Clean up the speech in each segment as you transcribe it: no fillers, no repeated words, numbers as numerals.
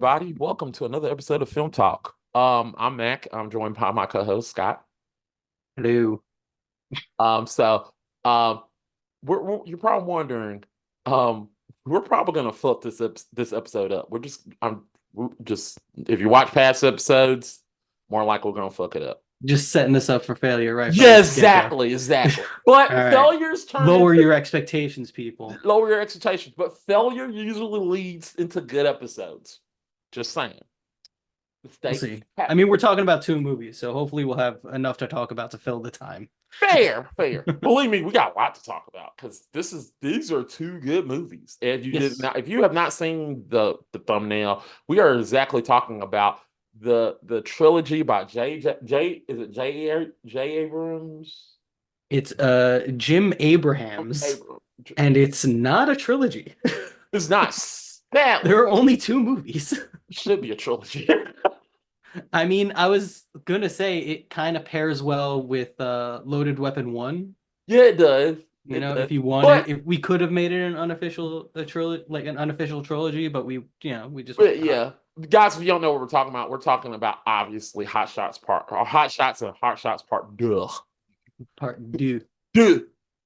everybody. Welcome to another episode of Film Talk. I'm Mac. I'm joined by my co-host Scott. Hello. So you're probably wondering, um, we're probably gonna fuck this episode up. We're just if you watch past episodes, more likely we're gonna fuck it up. Just setting us up for failure right from Yeah, the get-go. exactly. All But right. failures turn Lower into your expectations, people. lower your expectations. But failure usually leads into good episodes. Just saying. We'll Stay see. I mean, we're talking about two movies, so hopefully we'll have enough to talk about to fill the time. fair. Believe me, we got a lot to talk about because these are two good movies. And Yes. if you have not seen the thumbnail, we are exactly talking about the trilogy by J Abrams? It's Jim Abrahams, Abrams. and it's not a trilogy. It's not sadly. There are only two movies. It should be a trilogy. I mean, I was gonna say it kind of pairs well with Loaded Weapon 1. Yeah, it does. You It know, does. if you wanted, But if we could have made it an unofficial trilogy, like an unofficial trilogy, but we just went But with Hot. yeah, guys, if you don't know what we're talking about obviously Hot Shots Part or Hot Shots and Hot Shots Part Duh. Part two. Duh.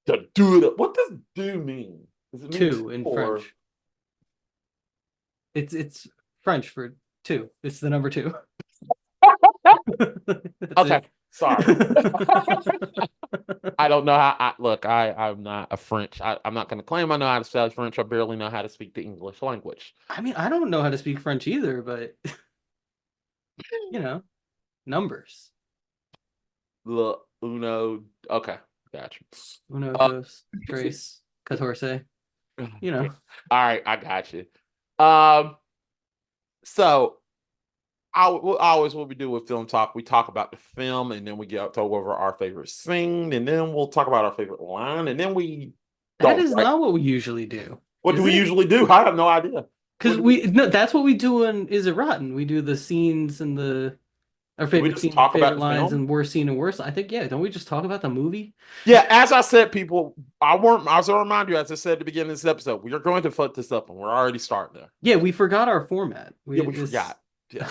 The do what does do mean? Does it mean Two in or French. It's French for two. It's the number two. That's okay, it. sorry. I don't know how I look, I'm not a French. I'm not gonna claim I know how to spell French. I barely know how to speak the English language. I mean, I don't know how to speak French either, but numbers. Look, Uno, okay, gotcha. Uno, Uh, dos, tres, catorce. You all know. right, I got you. Um, so always what we do with film talk, we talk about the film and then we get to over our favorite scene and then we'll talk about our favorite line and then we That don't, is right? not what we usually do. What do Is we it? usually do? I have no idea. Because no, that's what we do in Is It Rotten? We do the scenes and our Do we favorite just scene, talk about favorite the lines, film? and worst scene and worst. I think, yeah, don't we just talk about the movie? Yeah, as I said, people, I also remind you, as I said at the beginning of this episode, we are going to fuck this up and we're already starting there. Yeah, we forgot our format. Yeah, We we this forgot. Yeah.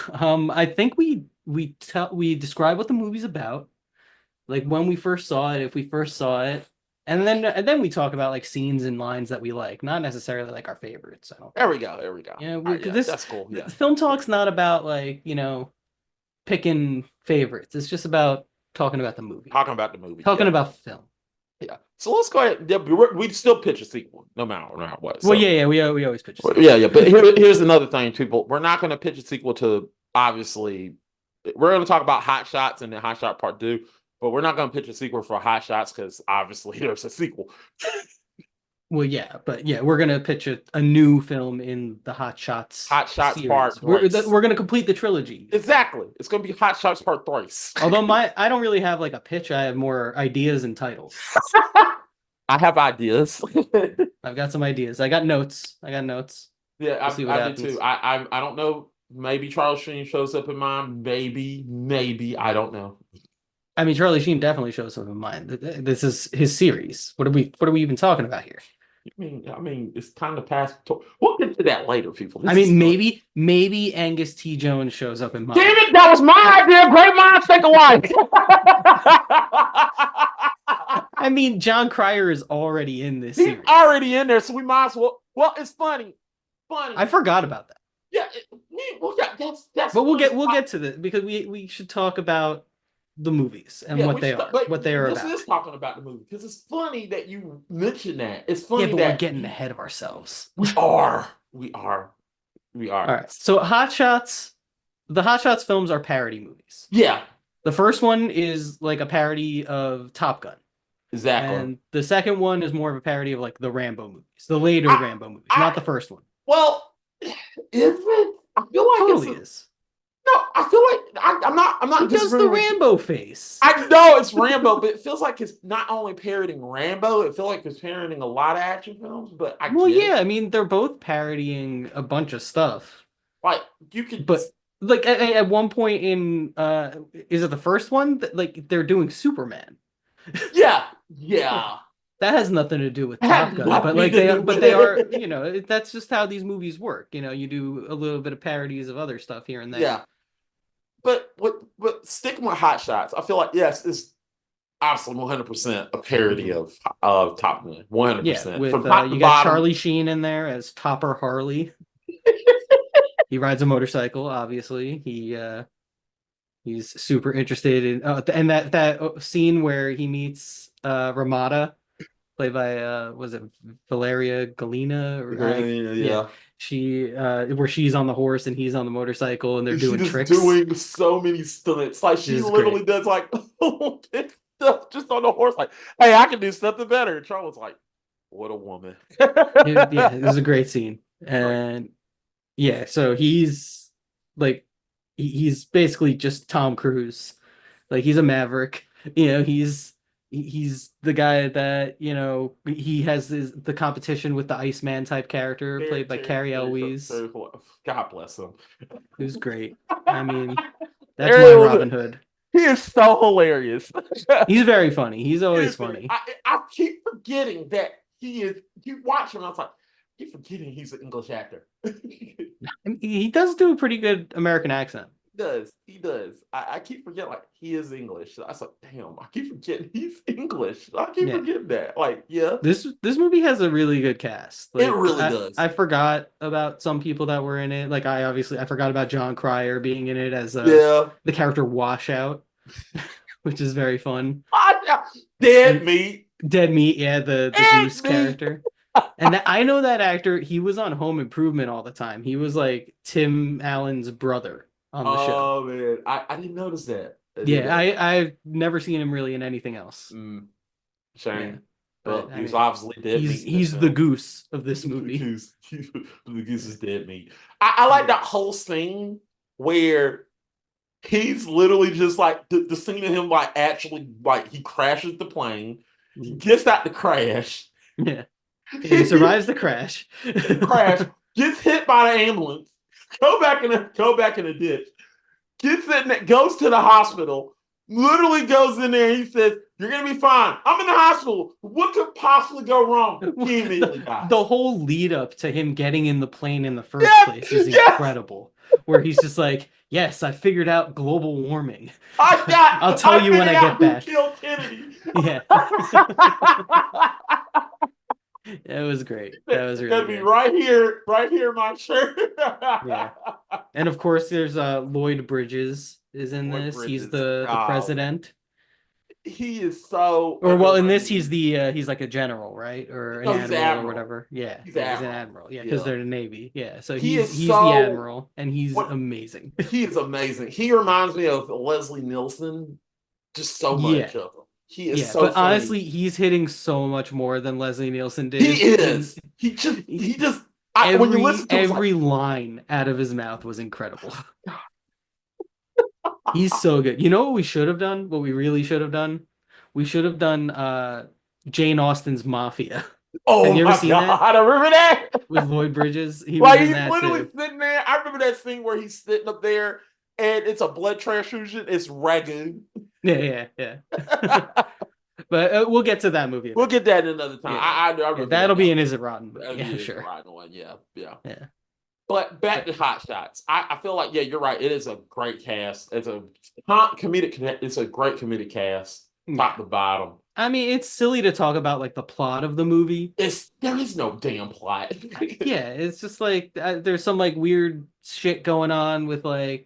I think we describe what the movie's about, like when we first saw it, if we first saw it, and then we talk about like scenes and lines that we like, not necessarily like our favorites, I don't There think. we go. There we go. Yeah, All right, because yeah, this that's cool. Yeah. film talk's not about like, picking favorites. It's just about talking about the movie, Talking about the movie. talking Yeah. about film. Yeah. So let's go ahead. Yeah, we still pitch a sequel, no matter what. Well, So yeah, we always pitch a well, sequel. yeah. But here's another thing, people. We're not going to pitch a sequel to obviously. We're going to talk about Hot Shots and then Hot Shot Part Two, but we're not going to pitch a sequel for Hot Shots because obviously there's a sequel. Well, yeah, but yeah, we're gonna pitch a new film in the Hot Shots Hot Shots Part series. We're Three. we're gonna complete the trilogy. Exactly. It's going to be Hot Shots Part Three. Although I don't really have like a pitch. I have more ideas and titles. I have ideas. I've got some ideas. I got notes. Yeah, We'll see what I did happens. too. I don't know. Maybe Charles Sheen shows up in mine. Maybe I don't know. I mean, Charlie Sheen definitely shows up in mine. This is his series. What are we even talking about here? I mean, it's time to pass. We'll get to that later, people. I mean, maybe Angus T. Jones shows up in mine. Damn it! That was my idea. Great minds think alike. I mean, John Cryer is already in this He's series. already in there, so we might as well. Well, it's funny. I forgot about that. Yeah, yeah, that's. But we'll get to this because we should talk about the movies and what they are, what they are about. This is talking about the movie because it's funny that you mentioned that. It's funny Yeah, but that we're getting ahead of ourselves. we are. All right. So the Hot Shots films are parody movies. Yeah, The first one is like a parody of Top Gun. exactly. And the second one is more of a parody of like the Rambo movies, the later Rambo movies, not the first one. Well, is it? I feel like Totally is. No, I feel like I'm not. He does the Rambo face. I know it's Rambo, but it feels like it's not only parodying Rambo. It feels like it's parodying a lot of action films. But I mean, they're both parodying a bunch of stuff. Like you could, but like at one point in is it the first one that like they're doing Superman? Yeah. That has nothing to do with Top Has Gun, but nothing like to they, do but with they are, it. that's just how these movies work. You do a little bit of parodies of other stuff here and there. Yeah, but sticking with Hot Shots, I feel like yes, it's absolutely 100% a parody Mhm. of Top Gun, Yeah, 100% with from top to you got bottom. Charlie Sheen in there as Topper Harley. He rides a motorcycle, obviously. He's super interested in and that scene where he meets Ramada, played by was it Valeria Galina, or yeah, Yeah, she where she's on the horse and he's on the motorcycle and they're she doing just tricks. doing so many stunts. Like It she is great. literally does like stuff just on the horse. Like, hey, I can do something better. And Charles like, what a woman. Yeah, it was a great scene. Great. And yeah, so he's like he's basically just Tom Cruise. Like he's a maverick. He's the guy that, he has the competition with the Iceman type character played by Carrie Elwes, God bless him. who's great. I mean, that's my Ariel, Robin Hood. he is so hilarious. He's very funny. He's He always is funny. I keep forgetting that he is. You watch him, I was like, I keep forgetting he's an English actor. He I mean, he does do a pretty good American accent. does. He does. I keep forgetting like he is English. So I was like, damn, I keep forgetting he's English. I keep Yeah. forgetting that. Like, yeah, This movie has a really good cast. it Like really I does. forgot about some people that were in it. Like I forgot about John Cryer being in it as Yeah. the character Washout, which is very fun. Dead And meat. Dead Meat, yeah, the Dead goose meat. character. And I know that actor, he was on Home Improvement all the time. He was like Tim Allen's brother on the show. Oh man, I didn't notice that. I didn't Yeah, know that. I've never seen him really in anything else. Mm, Yeah. shame. But Well, I he was mean, obviously dead he's meat in this he's the film. goose of this The movie. goose, the goose is dead meat. I like Yeah. that whole scene where he's literally just like the scene of him like actually like he crashes the plane, he Mhm. gets out the crash, Yeah. He he survives the crash. crash, gets hit by the ambulance, go back in the ditch, gets in, goes to the hospital, literally goes in there. And he says, "You're gonna be fine. I'm in the hospital. What could possibly go wrong?" He immediately The dies. whole lead up to him getting in the plane in the first Yes, place is yes. incredible. Where he's just like, "Yes, I figured out global warming. I'll tell I you when figured I out get who back." killed Kennedy. Yeah. It was great. That was really That'd be good. right here, my shirt. Yeah. And of course there's Lloyd Bridges is in Lloyd this. He's Bridges. the Oh, president. he is so Or well, in this underrated. he's like a general, right? Or an No, he's admiral or admiral. whatever. Yeah, He's yeah, he's an admiral. admiral. Yeah, because Yeah, they're the Navy. Yeah, so he he's is he's the so admiral and he's what amazing. he is amazing. He reminds me of Leslie Nielsen just so Yeah, much of him. He is yeah. so But funny. honestly, he's hitting so much more than Leslie Nielsen He did. And is. He just when you listen to him, it's like every line out of his mouth was incredible. He's so good. You know what we should have done? What we really should have done? We should have done Jane Austen's Mafia. Have oh you ever my seen god, that I remember that. with Lloyd Bridges? He was Like in he's that literally too. sitting there. I remember that scene where he's sitting up there and it's a blood transfusion. It's ragu. Yeah, yeah, yeah. But we'll get to that movie We'll get eventually. that another time. Yeah, yeah. I Yeah, remember that that'll now. be an Is It Rotten movie. That Yeah, is the sure. right one. Yeah, yeah. Yeah. But back But to Hot Shots. I feel like yeah, you're right. It is a great cast. It's a comedic. It's a great comedic cast, top yeah. to bottom. I mean, it's silly to talk about like the plot of the movie. It's there is no damn plot. Yeah, it's just like there's some like weird shit going on with uh,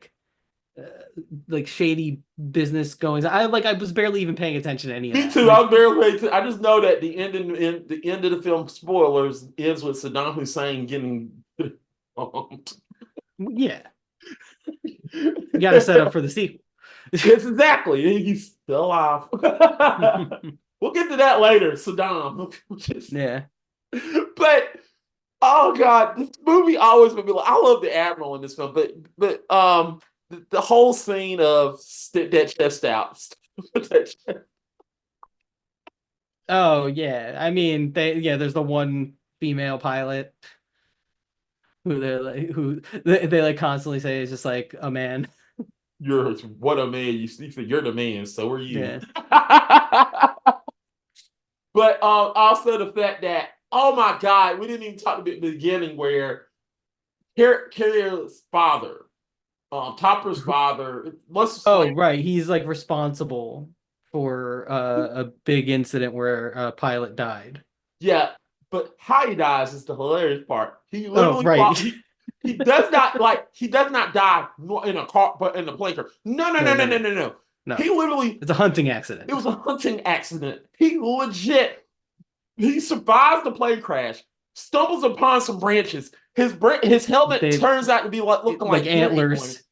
like shady business goings. I was barely even paying attention to any of Me that. too. Like, I'm barely. I just know that the end of the film spoilers ends with Saddam Hussein getting bombed. yeah, you got to set up for the sequel. Yes, exactly. He's still alive. We'll get to that later, Saddam. Yeah. But oh god, this movie always made me like. I love the admiral in this film, but the whole scene of stick that chest out. Oh yeah. I mean, there's the one female pilot who they like constantly say is just like a man. You're what a man. You said you're the man. So are you. Yeah. But also the fact that, oh my God, we didn't even talk about the beginning where Carrier's father, Topper's father, let's just Oh, like, right. He's like responsible for a big incident where a pilot died. yeah, but how he dies is the hilarious part. He Oh, literally right. he does not like he does not die in a car, but in the plane crash. No, no, No, no, no, no, no, no, no, no. no. He literally It's a hunting it accident. was a hunting accident. He legit he survives the plane crash, stumbles upon some branches. His helmet They turns out to be like looking like like deer antlers. antlers,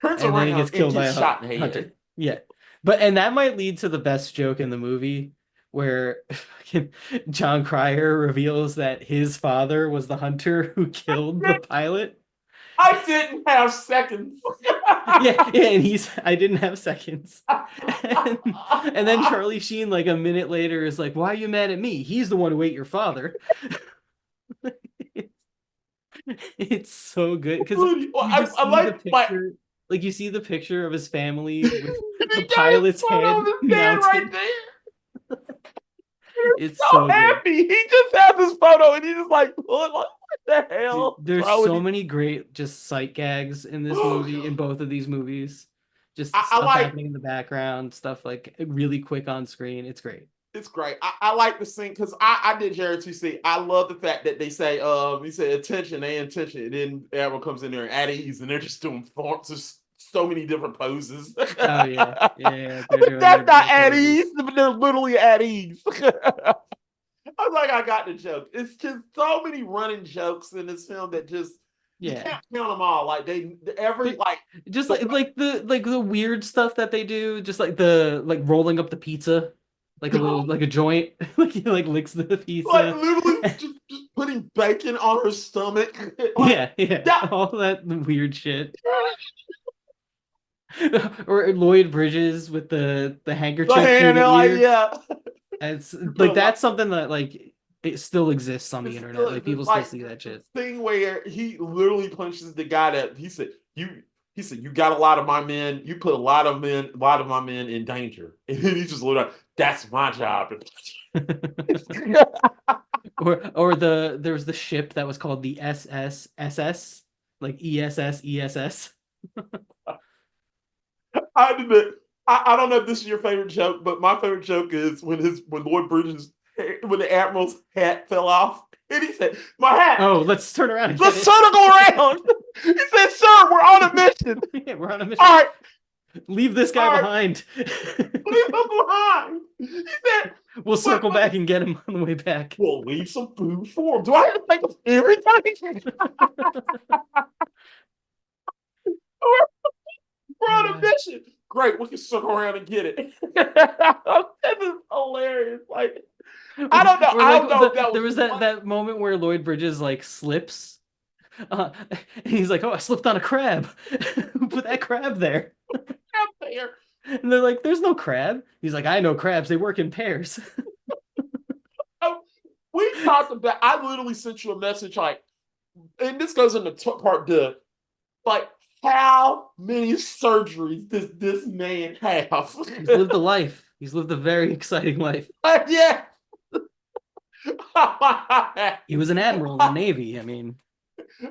Turns and then he around gets and killed by gets a shot in the head. hunter. Yeah, but and that might lead to the best joke in the movie, where fucking John Cryer reveals that his father was the hunter who killed the pilot. I didn't have seconds. Yeah, yeah, and he's I didn't have seconds. And then Charlie Sheen, like a minute later, is like, "Why are you mad at me? He's the one who ate your father." It's so good because you just I see the like my picture, like you see the picture of his family with he the got his pilot's photo of head his head right mounted. there. It's So so good. happy. He just has this photo and he's just like, what the Dude, hell? there's Bro, so many great just sight gags in this movie, in both of these movies. Just I stuff like happening in the background, stuff like really quick on screen. It's great. it's great. I like the scene because I did Jared TC. I love the fact that they say he said attention, they intention, and then Admiral comes in there at ease and they're just doing forms, just so many different poses. Oh yeah, yeah, yeah. I They're mean, doing their that's not little at poses. ease, but they're literally at ease. I was like, I got the joke. It's just so many running jokes in this film that just you Yeah, can't count them all. Like they every but like just the like the weird stuff that they do, just like the like rolling up the pizza, like a little like a joint, like he like licks the like pizza. literally just putting bacon on her stomach. Like Yeah, yeah, that. all that weird shit. Or Lloyd Bridges with the The handkerchief through hand, the they're like, ear. yeah. It's You put like a lot. that's something that like it still exists on the It's internet. still Like it's people still like see that the shit. thing where he literally punches the guy that he said you got a lot of my men, you put a lot of my men in danger. And he just looked like that's my job. Or there was the ship that was called the SSSS, like ESS. I didn't. I don't know if this is your favorite joke, but my favorite joke is when Lloyd Bridges when the admiral's hat fell off, and he said, "My hat, Oh, let's turn around and get let's it. circle around." He said, "Sir, we're on a mission. Yeah, we're on a mission. All right, Leave this guy all right, behind. leave him behind." He said, We'll "But circle back and get him on the way back. we'll leave some food for him." Do I have to think of everything? We're on a mission. Great, we can circle around and get it. This is hilarious. Like I don't know. Or I like don't know if that there was was one that moment where Lloyd Bridges like slips, and he's like, "Oh, I slipped on a crab. Who put that crab there?" out there. And they're like, "There's no crab." He's like, "I know crabs. They work in pairs." Oh, we talked about. I literally sent you a message like, and this goes into part two. Like, how many surgeries does this man have? He's lived a life. He's lived a very exciting life. Yeah. He was an admiral in the Navy. I mean,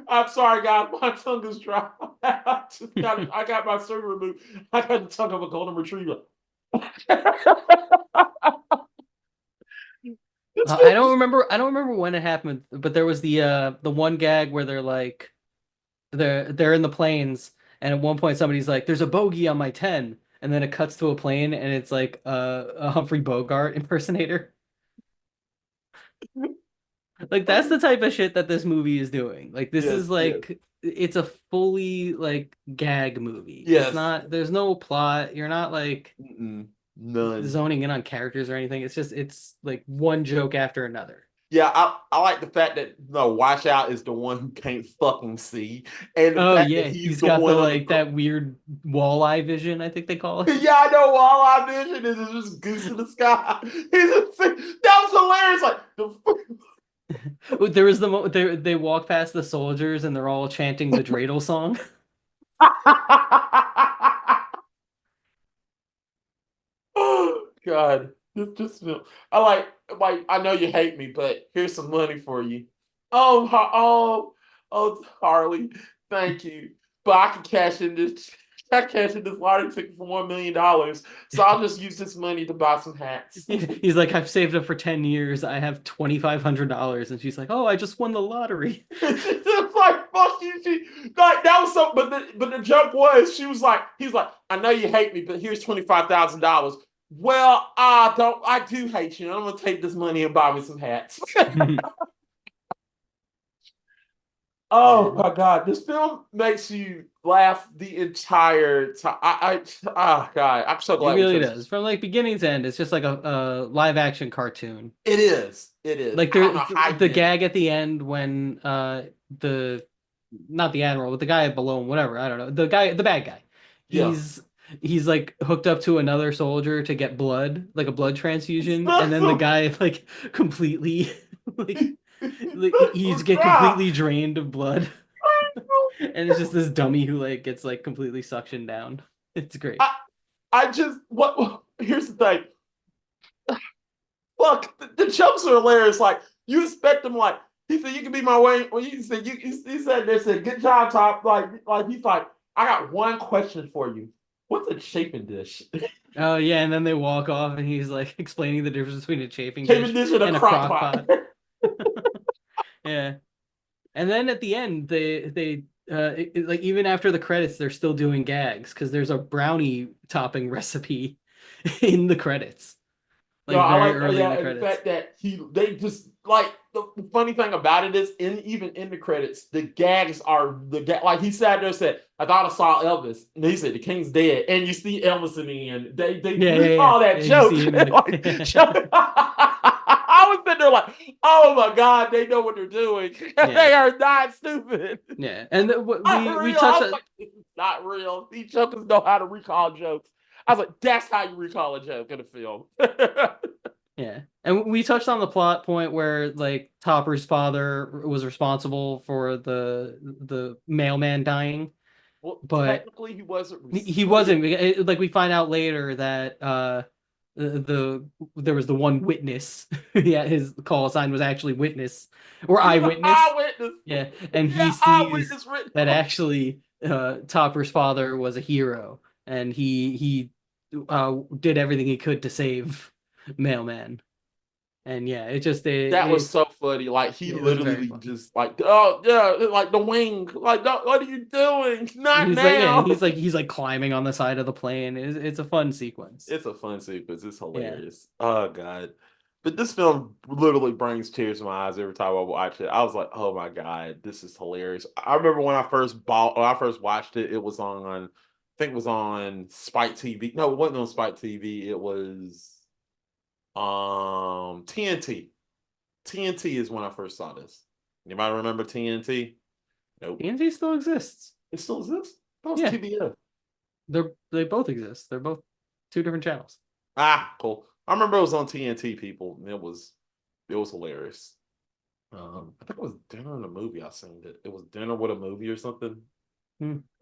I'm sorry, guys. My tongue is dry. I got my surgery removed. I got the tongue of a golden retriever. This I film don't is remember. I don't remember when it happened, but there was the one gag where they're like, they're in the planes, and at one point somebody's like, "There's a bogey on my 10," and then it cuts to a plane, and it's like a Humphrey Bogart impersonator. Like that's the type of shit that this movie is doing. Like this yes, is yes, like it's a fully like gag movie. It's yes. not. There's no plot. You're not like Mm-mm. None. zoning in on characters or anything. It's just it's like one joke after another. Yeah, I like the fact that the washout is the one who can't fucking see, and the Oh fact that yeah, he's he's the got the one on the like that weird walleye vision, I think they call it. yeah, I know all I vision is just goose in the sky. That was hilarious. Like There was the moment they walk past the soldiers and they're all chanting the dreidel song. oh God. Just feel. I like. I know you hate me, but here's some money for you. Oh, Harley, thank you. But I can cash in this. I cash in this lottery ticket for $1 million. So I'll just use this money to buy some hats. He's like, I've saved up for 10 years. I have $2,500. And she's like, oh, I just won the lottery. It's like fuck you. Like that was so. But the joke was she was like he's like I know you hate me, but here's $25,000. Well, I do hate you. I'm gonna take this money and buy me some hats. Oh Yeah. my god, this film makes you laugh the entire time. Oh god, I'm so It glad we really chose does. this. From like beginning to end, it's just like a live action cartoon. It is. It is. Like I don't know there, how you the did it. gag at the end when the not the admiral, but the guy below him, whatever, I don't know, the bad guy, Yeah. he's he's like hooked up to another soldier to get blood, like a blood transfusion, and then the So, guy like completely like, he's get ah, completely drained of blood, and it's just this dummy who like gets like completely suctioned down. It's great. I I just what here's the thing. Look, the jokes are hilarious. Like you expect them, like he said, you can be my way. Well, he said, he said, they said, good job, Top. Like he's like, I got one question for you. What's a chafing dish? Oh yeah, and then they walk off, and he's like explaining the difference between a chafing Chafing dish dish and a and a crock crock pot. pot. Yeah. And then at the end, like even after the credits, they're still doing gags because there's a brownie topping recipe in the credits, No, like I very like early in yeah, the and the credits. fact that they just like the funny thing about it is even in the credits, the gags are like he sat there and said, I thought I saw Elvis. And he said the King's dead. And you see Elvis in the end. They Yeah, yeah, yeah. recall that Yeah, you joke. see him in Like the I was sitting there like, oh my God, they know what they're doing. yeah, They are not stupid. yeah. And Not we real. I touched was like, this is not real. These jokers know how to recall jokes. I was like, that's how you recall a joke in a film. yeah, and we touched on the plot point where like Topper's father was responsible for the mailman dying, Well, but technically, he wasn't. he Well, yeah, wasn't. Like we find out later that there was the one witness. Yeah, his call sign was actually witness or he was an eyewitness. eyewitness. Yeah, and he Yeah, sees eyewitness written that on. actually Topper's father was a hero, and he did everything he could to save Mailman. And yeah, That was so funny. Like he it was very literally funny. just like, oh yeah, like the wing. Like, no, what are you doing? Not He's like, yeah, and now. he's like climbing on the side of the plane. It's a fun sequence. It's a fun sequence. It's Yeah. hilarious. Oh god. But this film literally brings tears to my eyes every time I watch it. I was like, "Oh my god, this is hilarious!" I remember when I first watched it. It was on, I think it was on Spike TV. No, it wasn't on Spike TV. It was TNT. TNT is when I first saw this. Anybody remember TNT? Nope. TNT still exists. It still exists. That was Yeah, TBS. they both exist. They're both two different channels. Ah, cool. I remember it was on TNT. People, and it was hilarious. I think it was Dinner and a Movie. I seen it. It was Dinner with a Movie or something.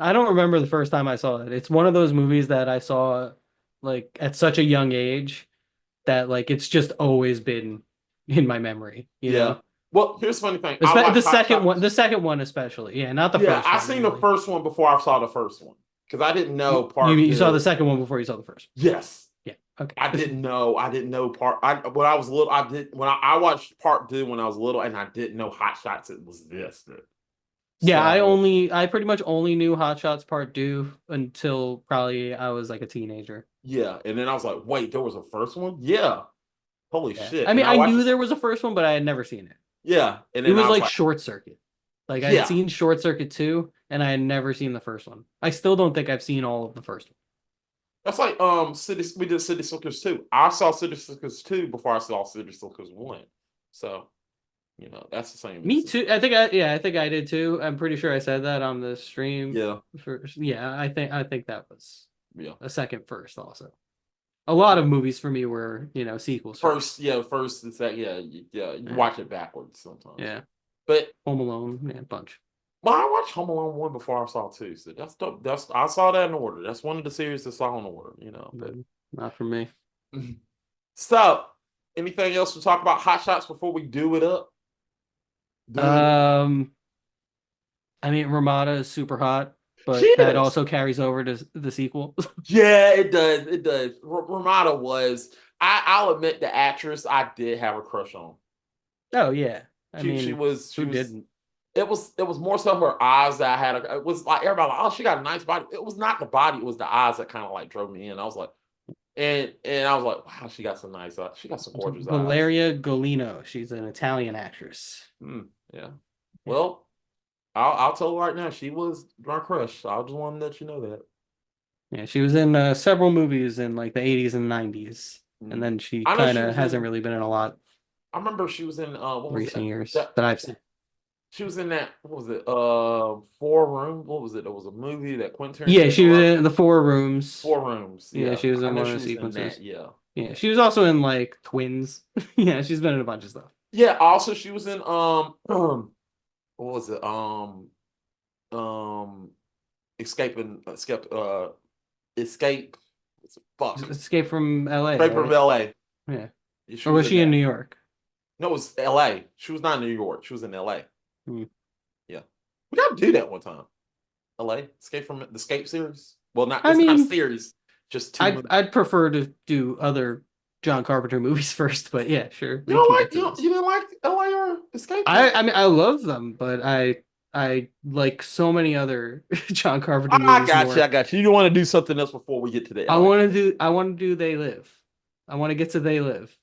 I don't remember the first time I saw it. It's one of those movies that I saw like at such a young age that like it's just always been in my memory, you Yeah. know? Well, here's the funny thing. I The watched Hot second one, Shots. the second one especially. Yeah, not the Yeah, first I one seen the really. first one before I saw the first one because I didn't know part You saw the two. second one before you saw the first. Yes, Yeah. Okay. I didn't know. I didn't know part. When I was little. I did when I watched part two when I was little, and I didn't know Hot Shots. It was this. Yeah, So I pretty much only knew Hot Shots Part 2 until probably I was like a teenager. yeah, and then I was like, wait, there was a first one. Yeah, holy Yeah. shit! I And mean, I I watched knew this. there was a first one, but I had never seen it. Yeah, and It then was I was like like, Short Circuit. Like I had yeah, seen Short Circuit 2 and I had never seen the first one. I still don't think I've seen all of the first one. that's like City. We did City Slickers 2. I saw City Slickers 2 before I saw City Slickers 1. So that's the same Me instance. too. I think I did too. I'm pretty sure I said that on the stream Yeah, first. Yeah, I think that was yeah. a second first also. A lot of movies for me were, sequels First, first. yeah, first and second, yeah, yeah. You Yeah. watch it backwards sometimes. Yeah. But Home Alone, yeah, bunch. well, I watched Home Alone 1 before I saw 2. So that's dope. I saw that in order. That's one of the series I saw in order. But Not for me. So, anything else to talk about Hot Shots before we do it up? Um, I mean, Ramada is super hot, She but that is. also carries over to the sequel. Yeah, it does. It does. Ramada was. I'll admit the actress I did have a crush on. Oh yeah, I She mean, was she who was didn't? it was more so her eyes that I had. It was like everybody like, oh, she got a nice body. It was not the body, it was the eyes that kind of like drove me in. I was like, and I was like, wow, she got some nice she got some gorgeous eyes. Valeria Golino. She's an Italian actress. Yeah. Yeah, Well, I'll tell her right now, she was my crush. So I just want to let you know that. yeah. She was in several movies in like the 80s and 90s, and Mm. then she I know kind she of was hasn't in. really been in a lot I remember she was in. What was recent it? years That, that I've seen. she was in that. What was it? Four Room. What was it? It was a movie that Quentin Yeah, Tarantino she was wrote. in The Four Rooms. Four Rooms. Yeah, Yeah, she was I in know one of she the was in that. sequences. Yeah, Yeah, yeah, she was also in like Twins. Yeah, she's been in a bunch of stuff. yeah. Also, she was in what was it? Um, escape. Fuck, Escape from LA, Escape from right? L.A. Yeah. Yeah, she Or was was in she in that. New York? No, it was L.A. She was not in New York. She was in L.A. Hmm. Yeah, we gotta do that one time. L.A. Escape from the Escape series. Well, not I it's not a mean, series, just two I'd movies. I'd prefer to do other John Carpenter movies first, but yeah, sure, You we don't can like get to you those. you didn't like L.A. or Escape? I mean I love them, but I like so many other John Carpenter I movies got you. I more. got you. You don't want to do something else before we get to the LA. I want to do They Live. I want to get to They Live.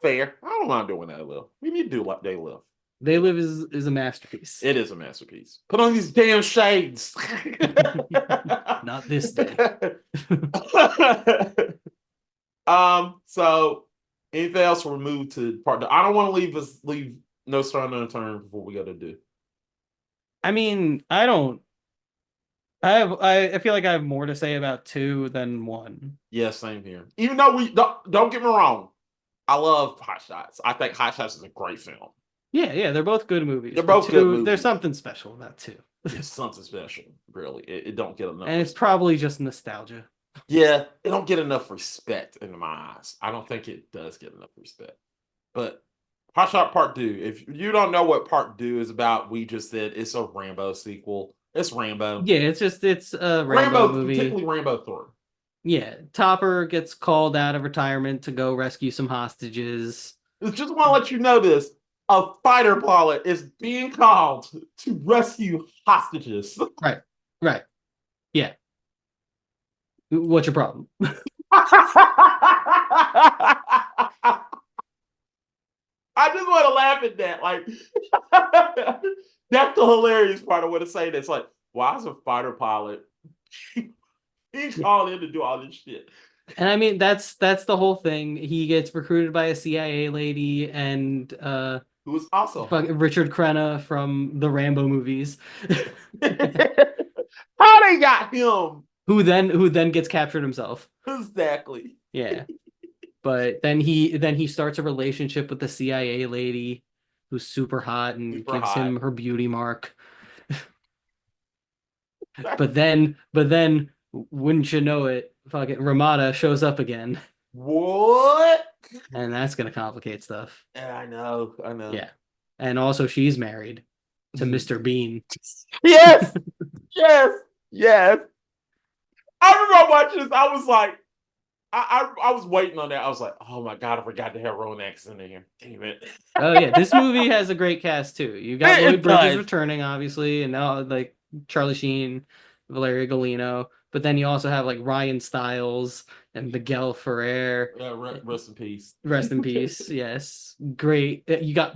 Fair. I don't mind doing that, Live. We need to do like they live. They Live is a masterpiece. It is a masterpiece. Put on these damn shades. Not this day. So anything else we'll move to part two. I don't want to leave no stone unturned before we got to do. I mean, I don't I feel like I have more to say about two than one. Yeah, same here. Even though we don't get me wrong, I love Hot Shots. I think Hot Shots is a great film. Yeah, yeah, they're both good movies, They're but both good two, there's movies. something special about two. It's something special, really. It don't get enough And it's respect. probably just nostalgia. Yeah, it don't get enough respect in my eyes. I don't think it does get enough respect. But Hot Shot Part 2, if you don't know what Part 2 is about, we just said it's a Rambo sequel. It's Rambo. Yeah, it's a Rambo Rambo, movie. particularly Rambo 3. Yeah, Topper gets called out of retirement to go rescue some hostages. I just want to let you know this. A fighter pilot is being called to rescue hostages. Right. Right. Yeah. What's your problem? I just want to laugh at that. Like, that's the hilarious part of what to say. That's like, why is a fighter pilot he's called in to do all this shit? And I mean that's the whole thing. He gets recruited by a CIA lady and Who is also hot. Richard Crenna from the Rambo movies. How they got him? Who then gets captured himself. Exactly. Yeah. But then he starts a relationship with the CIA lady who's super hot and Super gives hot. him her beauty mark. But then wouldn't you know it, fucking Ramada shows up again, What? and that's gonna complicate stuff. I know. I know. Yeah. And also she's married to Mr. Bean. Yes. Yes. Yes. I remember watching this. I was like, I was waiting on that. I was like, oh my god, I forgot to have Rowan Atkinson in here. Damn it. Oh yeah, this movie has a great cast too. You got It Lloyd Bridges does. returning, obviously, and now like Charlie Sheen, Valeria Golino, but then you also have like Ryan Stiles and Miguel Ferrer. Rest in peace. Rest in peace. Yes, great. You got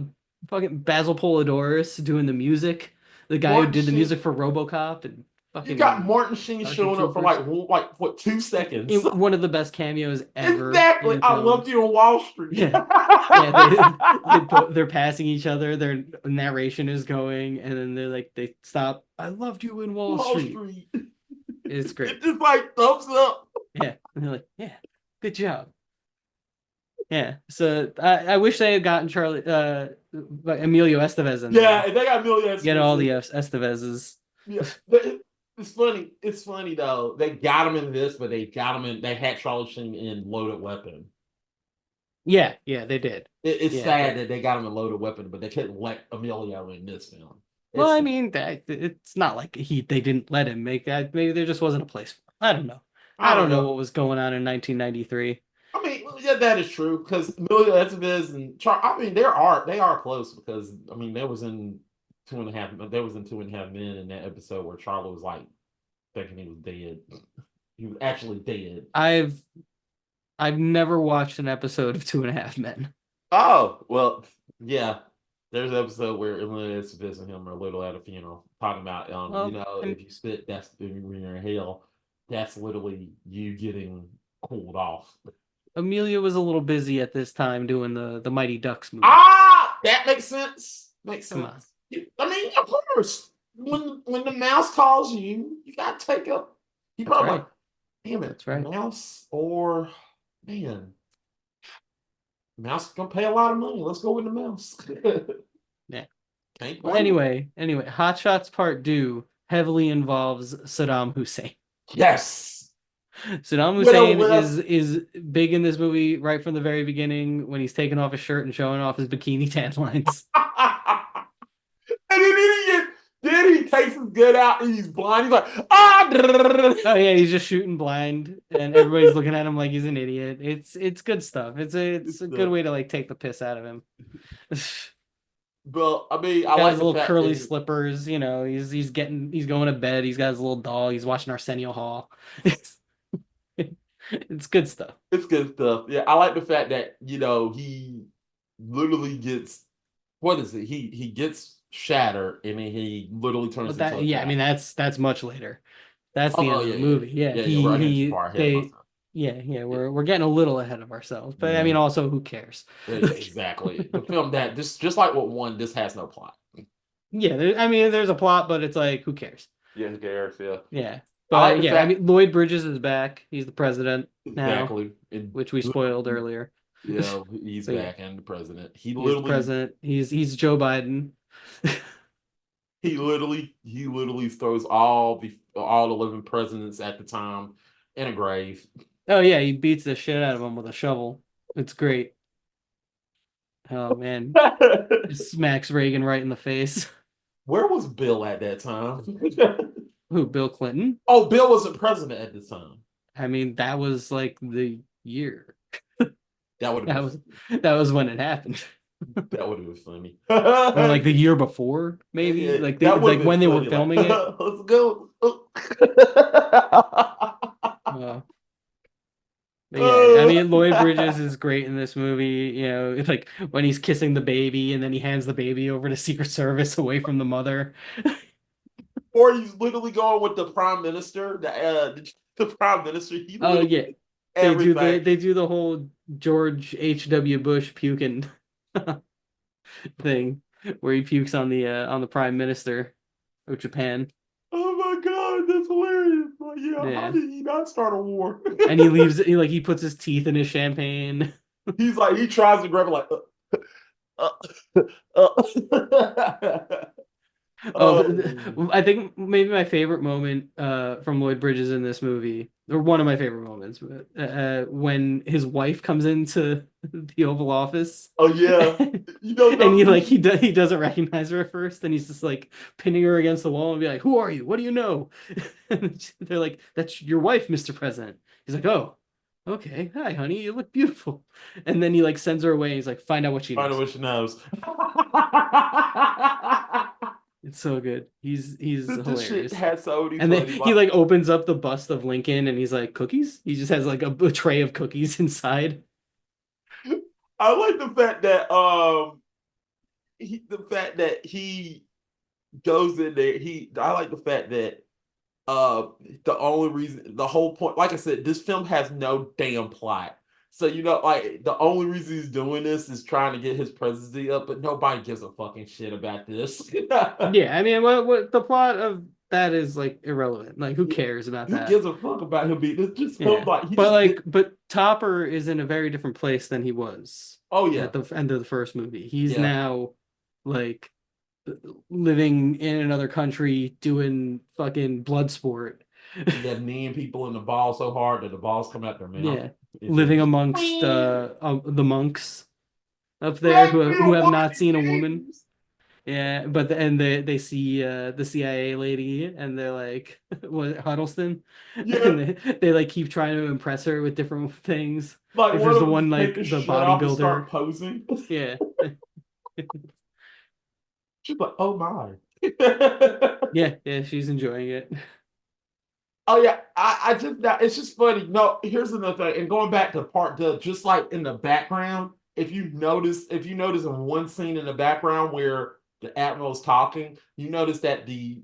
fucking Basil Polidorus doing the music, the guy who Martin did the Sheen. music for RoboCop and You got fucking Martin Sheen Starship showing up for Troopers. like what 2 seconds? One of the best cameos ever Exactly. in I film. loved you on Wall Street. Yeah. Yeah, they're passing each other. Their narration is going, and then they're like, they stop. I loved you in Wall Wall Street. Street. It's great. It's just like thumbs up. Yeah, and they're like, yeah, good job. Yeah. So I wish they had gotten Charlie, like Emilio Estevez in Yeah, there. and they got millions. Get all the Estevezes. Yeah, it's funny. It's funny though. They got him in this, but they got him in. They had Charlie Sheen in Loaded Weapon. Yeah, yeah, they did. It's Yeah, sad but that they got him a loaded weapon, but they couldn't let Emilio in this film. well, It's I sad. mean, it's not like they didn't let him make that. Maybe there just wasn't a place for him. I don't know. I I don't don't know know. what was going on in 1993. I mean, well, yeah, that is true because Emilio Estevez and I mean, they are close because I mean, there was in Two and a Half. There was in Two and a Half Men in that episode where Charlie was like thinking he was dead. He was actually dead. I've I've never watched an episode of Two and a Half Men. Oh well, yeah. There's an episode where Emilio Estevez and him are little at a funeral talking about Well, and if you spit, that's when you're in hell. That's literally you getting cooled off. Amelia was a little busy at this time doing the Mighty Ducks movie. Ah, that makes sense. Makes Come on, sense. I mean, of course, when the mouse calls you, you gotta take up. He that's probably like, right. damn it, That's right. mouse or man, mouse is gonna pay a lot of money. Let's go with the mouse. Yeah. Can't Well, blame him. anyway, Hot Shots Part 2 heavily involves Saddam Hussein. Yes. Saddam Widow Hussein West. is big in this movie right from the very beginning when he's taking off his shirt and showing off his bikini tan lines. And an idiot. Then he takes his gun out and he's blind. He's like, ah. Oh yeah, he's just shooting blind, and everybody's looking at him like he's an idiot. It's good stuff. It's a good way to like take the piss out of him. But I mean, He's I got like his the little fact curly that slippers, he's going to bed. He's got his little doll. He's watching Arsenio Hall. It's good stuff. it's good stuff. Yeah, I like the fact that he literally gets what is it? He gets shattered and then he literally turns But into that a yeah, I cat. mean that's much later. That's the Oh, end oh of yeah, the yeah, movie. Yeah, yeah, yeah. We're getting too he far ahead of they myself. yeah, Yeah, we're getting a little ahead of ourselves. But I yeah, mean also who cares? yeah, exactly. The film that just like what one, this has no plot. Yeah, I mean there's a plot, but it's like who cares? Yeah, Gareth. Yeah, Yeah. I like But the yeah, I fact mean Lloyd Bridges is back. He's the president now, exactly. And which we spoiled earlier. yeah, he's But yeah, back and the president. He he is the literally president. He's Joe Biden. he literally throws all the living presidents at the time in a grave. Oh yeah, he beats the shit out of him with a shovel. It's great. Oh man, just smacks Reagan right in the face. Where was Bill at that time? Who, Bill Clinton? Oh, Bill wasn't president at the time. I mean, that was like the year. That would have That been was that was when it happened. that would have been funny. Or like the year before, maybe. Yeah, Like that would have like been when they were funny. Like, filming it. let's go. Uh, but yeah, I mean Lloyd Bridges is great in this movie. It's like when he's kissing the baby and then he hands the baby over to Secret Service away from the mother. Or he's literally going with the prime minister. The prime minister. He Oh literally yeah, did everything. they do the whole George H.W. Bush puking thing where he pukes on the prime minister of Japan. Oh my god, that's hilarious! Like, yeah, how Yeah. did he not start a war? And he leaves he puts his teeth in his champagne. He's like, he tries to grab it like, uh. Oh, I think maybe my favorite moment from Lloyd Bridges in this movie, or one of my favorite moments, when his wife comes into the Oval Office, oh yeah, you don't and know who she. he doesn't recognize her at first, and he's just like pinning her against the wall and be like, "Who are you? What do you know?" And they're like, "That's your wife, Mr. President." He's like, "Oh, okay. Hi, honey. You look beautiful." And then he like sends her away. He's like, "Find out what she I know knows." what she knows. It's so good. He's This shit hilarious. has so many And then funny. he like opens up the bust of Lincoln and he's like, cookies? He just has like a tray of cookies inside. I like the fact that he goes in there. I like the fact that the only reason, the whole point, like I said, this film has no damn plot. So like the only reason he's doing this is trying to get his presidency up, but nobody gives a fucking shit about this. Yeah, I mean what the plot of that is like irrelevant. Like who Yeah, cares about who that? gives a fuck about him being? It's just Yeah. feels like he But just did. but Topper is in a very different place than he was Oh yeah, at the end of the first movie. He's yeah. now like living in another country doing fucking blood sport. Yeah, kneeing people in the ball so hard that the balls come out their mouth. Yeah. If it living was amongst queen, the monks up there let me a who have woman not seen a woman. choose. Yeah, but and they see the CIA lady and they're like, what, Huddleston, Yeah, and they like keep trying to impress her with different things. like Like one there's the of them one just like take his the shirt off and bodybuilder. start posing. Yeah. She's like, oh my. Yeah, yeah, she's enjoying it. Oh yeah, I just that it's just funny. No, here's another thing. And going back to part two, just like in the background, if you notice in one scene in the background where the admiral's talking, you notice that the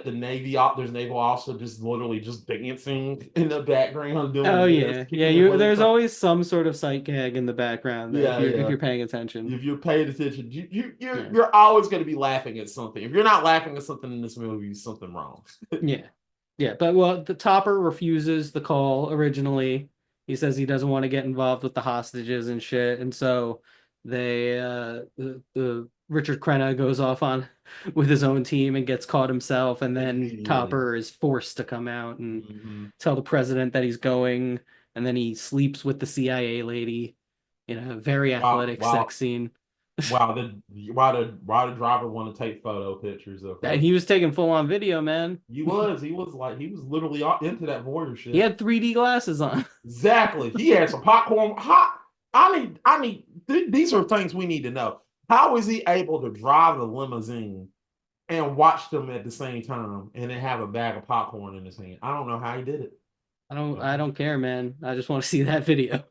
Navy there's naval officer just literally just dancing in the background Oh doing this, yeah, yeah. keeping it really There's fun. always some sort of sight gag in the background that Yeah, if yeah. you're paying attention. If you're paying attention, Yeah, you're always going to be laughing at something. If you're not laughing at something in this movie, something wrong. yeah, yeah. But well, the Topper refuses the call originally. He says he doesn't want to get involved with the hostages and shit, and so the Richard Crenna goes off on with his own team and gets caught himself, and then Immediately. Topper is forced to come out and Hmm. tell the president that he's going, and then he sleeps with the CIA lady in a very Wow, athletic sex wow, scene. why the driver want to take photo pictures of And her? he was taking full on video, man. He was literally into that voyeur He shit. had 3D glasses on. Exactly. He had some popcorn. Hot. These are things we need to know. How is he able to drive the limousine and watch them at the same time and then have a bag of popcorn in his hand? I don't know how he did it. I don't care, man. I just want to see that video.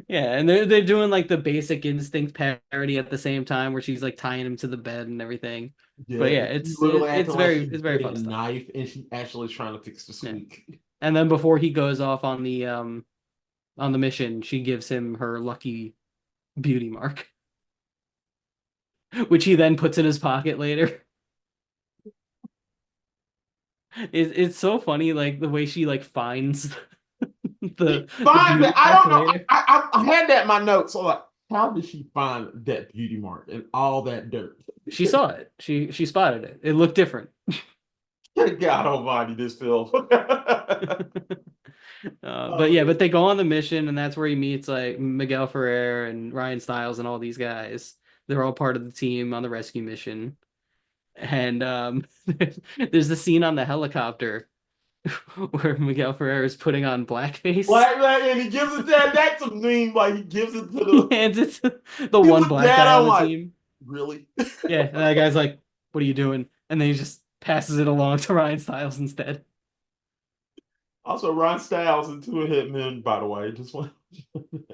Yeah, and they're doing like the Basic Instinct parody at the same time where she's like tying him to the bed and everything. But Yeah, yeah, she literally acting like she's it's very getting fun a stuff. knife and she actually is trying to fix the Yeah. squeak. And then before he goes off on the mission, she gives him her lucky beauty mark, which he then puts in his pocket later. It's so funny, like the way she like finds the Find that. beauty I mark don't know. later. I had that in my notes. So like, how did she find that beauty mark and all that dirt? She saw it. She spotted it. It looked different. God almighty, this film. But yeah, Oh, but they go on the mission, and that's where he meets like Miguel Ferrer and Ryan Stiles and all these guys. They're all part of the team on the rescue mission. And there's the scene on the helicopter where Miguel Ferrer is putting on blackface. black, and he gives it that. That's a meme. Like he gives it to He the. hands it to the He one looked black at guy on him the like, team. really? Yeah, and that guy's like, "What are you doing?" And then he just passes it along to Ryan Stiles instead. Also, Ron Styles and Two and a Half Men, by the way, just want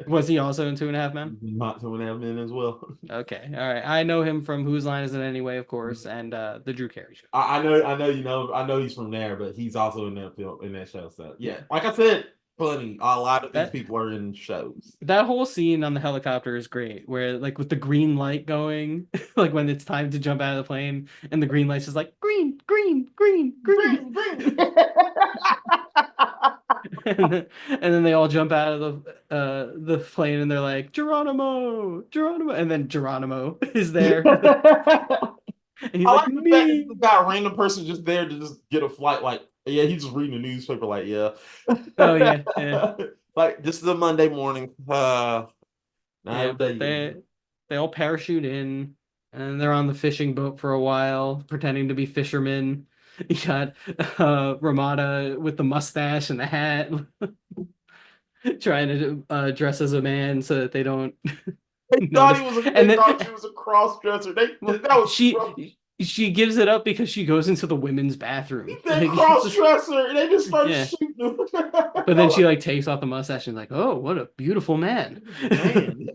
Was he also in Two and a Half Men? not Two and a Half Men as well. Okay, all right. I know him from Whose Line Is It Anyway, of course, and the Drew Carey Show. I know he's from there, but he's also in that film in that show. So yeah, like I said, funny. A lot of these That people are in shows. that whole scene on the helicopter is great, where like with the green light going, like when it's time to jump out of the plane, and the green light's just like green, green, green, green, Bring, bring. and then they all jump out of the plane, and they're like Geronimo, Geronimo, and then Geronimo is there, and he's I like like the fact that me. the guy, a random person, just there to just get a flight. Like, yeah, he's just reading the newspaper. Like, yeah, Oh yeah, yeah, like this is a Monday morning. Not yeah. every day But you get they all parachute in, and they're on the fishing boat for a while, pretending to be fishermen. You got Ramada with the mustache and the hat, trying to dress as a man so that they don't notice. And They then thought she was a cross dresser. well, That was she gives it up because she goes into the women's bathroom. that Like, cross dresser, and they just started yeah. shooting him. But then she like takes off the mustache and like, oh, what a beautiful man. Man.